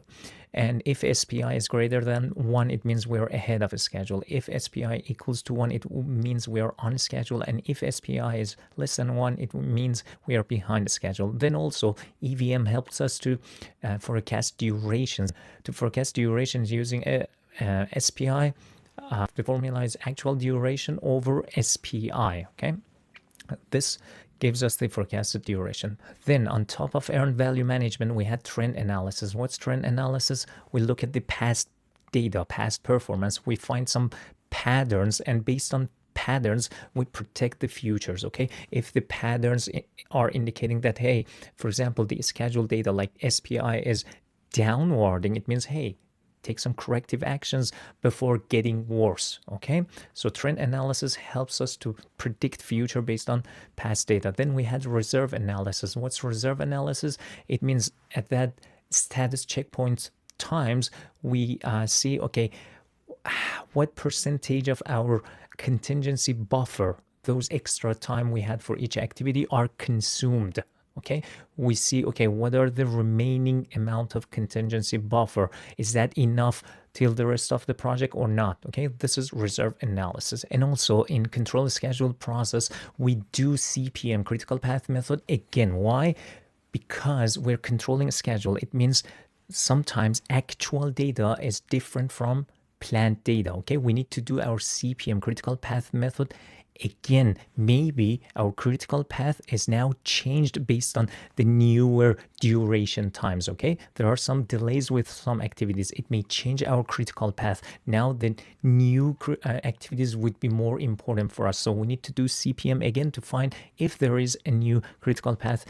And if SPI is greater than 1, it means we're ahead of a schedule. If SPI equals to 1, it means we are on schedule. And if SPI is less than 1, it means we are behind the schedule. Then also, EVM helps us to forecast durations. To forecast durations using SPI, the formula is actual duration over SPI, okay? This gives us the forecasted duration. Then on top of earned value management, we had trend analysis. What's trend analysis? We look at the past data, past performance. We find some patterns, and based on patterns, we protect the futures, okay? If the patterns are indicating that, hey, for example, the scheduled data like SPI is downwarding, it means, hey, take some corrective actions before getting worse, okay? So trend analysis helps us to predict future based on past data. Then we had reserve analysis. What's reserve analysis? It means at that status checkpoint times, we see, okay, what percentage of our contingency buffer, those extra time we had for each activity, are consumed. Okay, we see, okay, what are the remaining amount of contingency buffer? Is that enough till the rest of the project or not? Okay, this is reserve analysis. And also in control schedule process, we do CPM, critical path method. Again, why? Because we're controlling a schedule. It means sometimes actual data is different from planned data. Okay, we need to do our CPM, critical path method. Again, maybe our critical path is now changed based on the newer duration times, okay? There are some delays with some activities. It may change our critical path. Now the new activities would be more important for us. So we need to do CPM again to find if there is a new critical path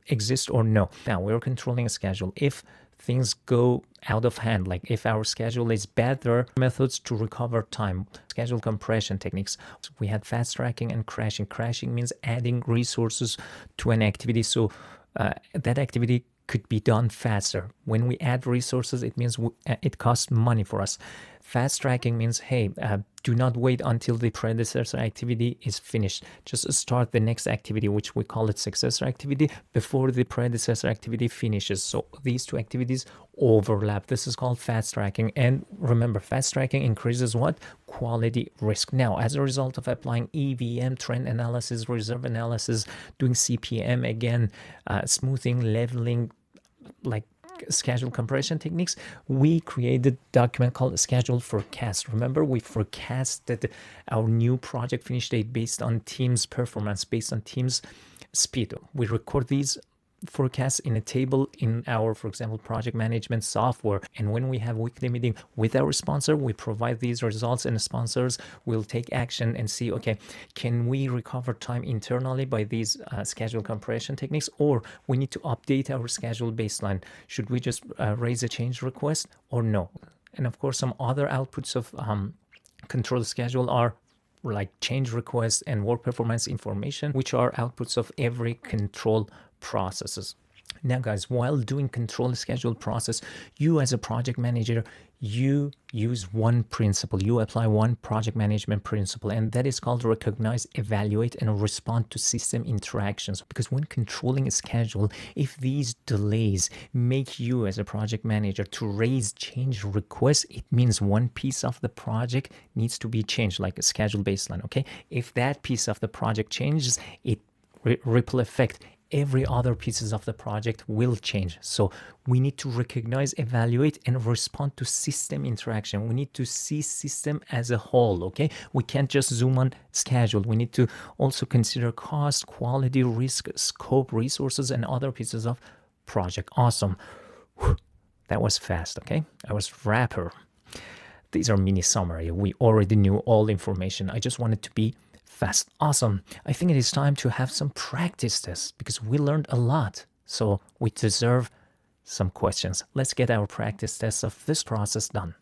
exist or no. Now we're controlling a schedule. If things go out of hand, like if our schedule is bad, there are methods to recover time. Schedule compression techniques. So we had fast tracking and crashing. Crashing means adding resources to an activity, so that activity could be done faster. When we add resources, it means it costs money for us. Fast tracking means, hey, do not wait until the predecessor activity is finished. Just start the next activity, which we call it successor activity, before the predecessor activity finishes. So these two activities overlap. This is called fast tracking. And remember, fast tracking increases what? Quality risk. Now, as a result of applying EVM, trend analysis, reserve analysis, doing CPM again, smoothing, leveling, like schedule compression techniques, we created a document called schedule forecast. Remember, we forecasted our new project finish date based on team's performance, based on team's speed. We record these forecasts in a table in our, for example, project management software. And when we have weekly meeting with our sponsor, we provide these results, and the sponsors will take action and see, okay, can we recover time internally by these schedule compression techniques, or we need to update our schedule baseline? Should we just raise a change request or no? And of course, some other outputs of control schedule are like change requests and work performance information, which are outputs of every control processes. Now guys, while doing control schedule process, you as a project manager, you use one principle, you apply one project management principle, and that is called recognize, evaluate, and respond to system interactions. Because when controlling a schedule, if these delays make you as a project manager to raise change requests, it means one piece of the project needs to be changed, like a schedule baseline, okay? If that piece of the project changes, it ripple effect, every other pieces of the project will change. So we need to recognize, evaluate, and respond to system interaction. We need to see system as a whole, okay? We can't just zoom on schedule. We need to also consider cost, quality, risk, scope, resources, and other pieces of project. Awesome. Whew. That was fast, okay? I was rapper. These are mini summary. We already knew all information. I just wanted to be fast. Awesome. I think it is time to have some practice tests because we learned a lot. So we deserve some questions. Let's get our practice tests of this process done.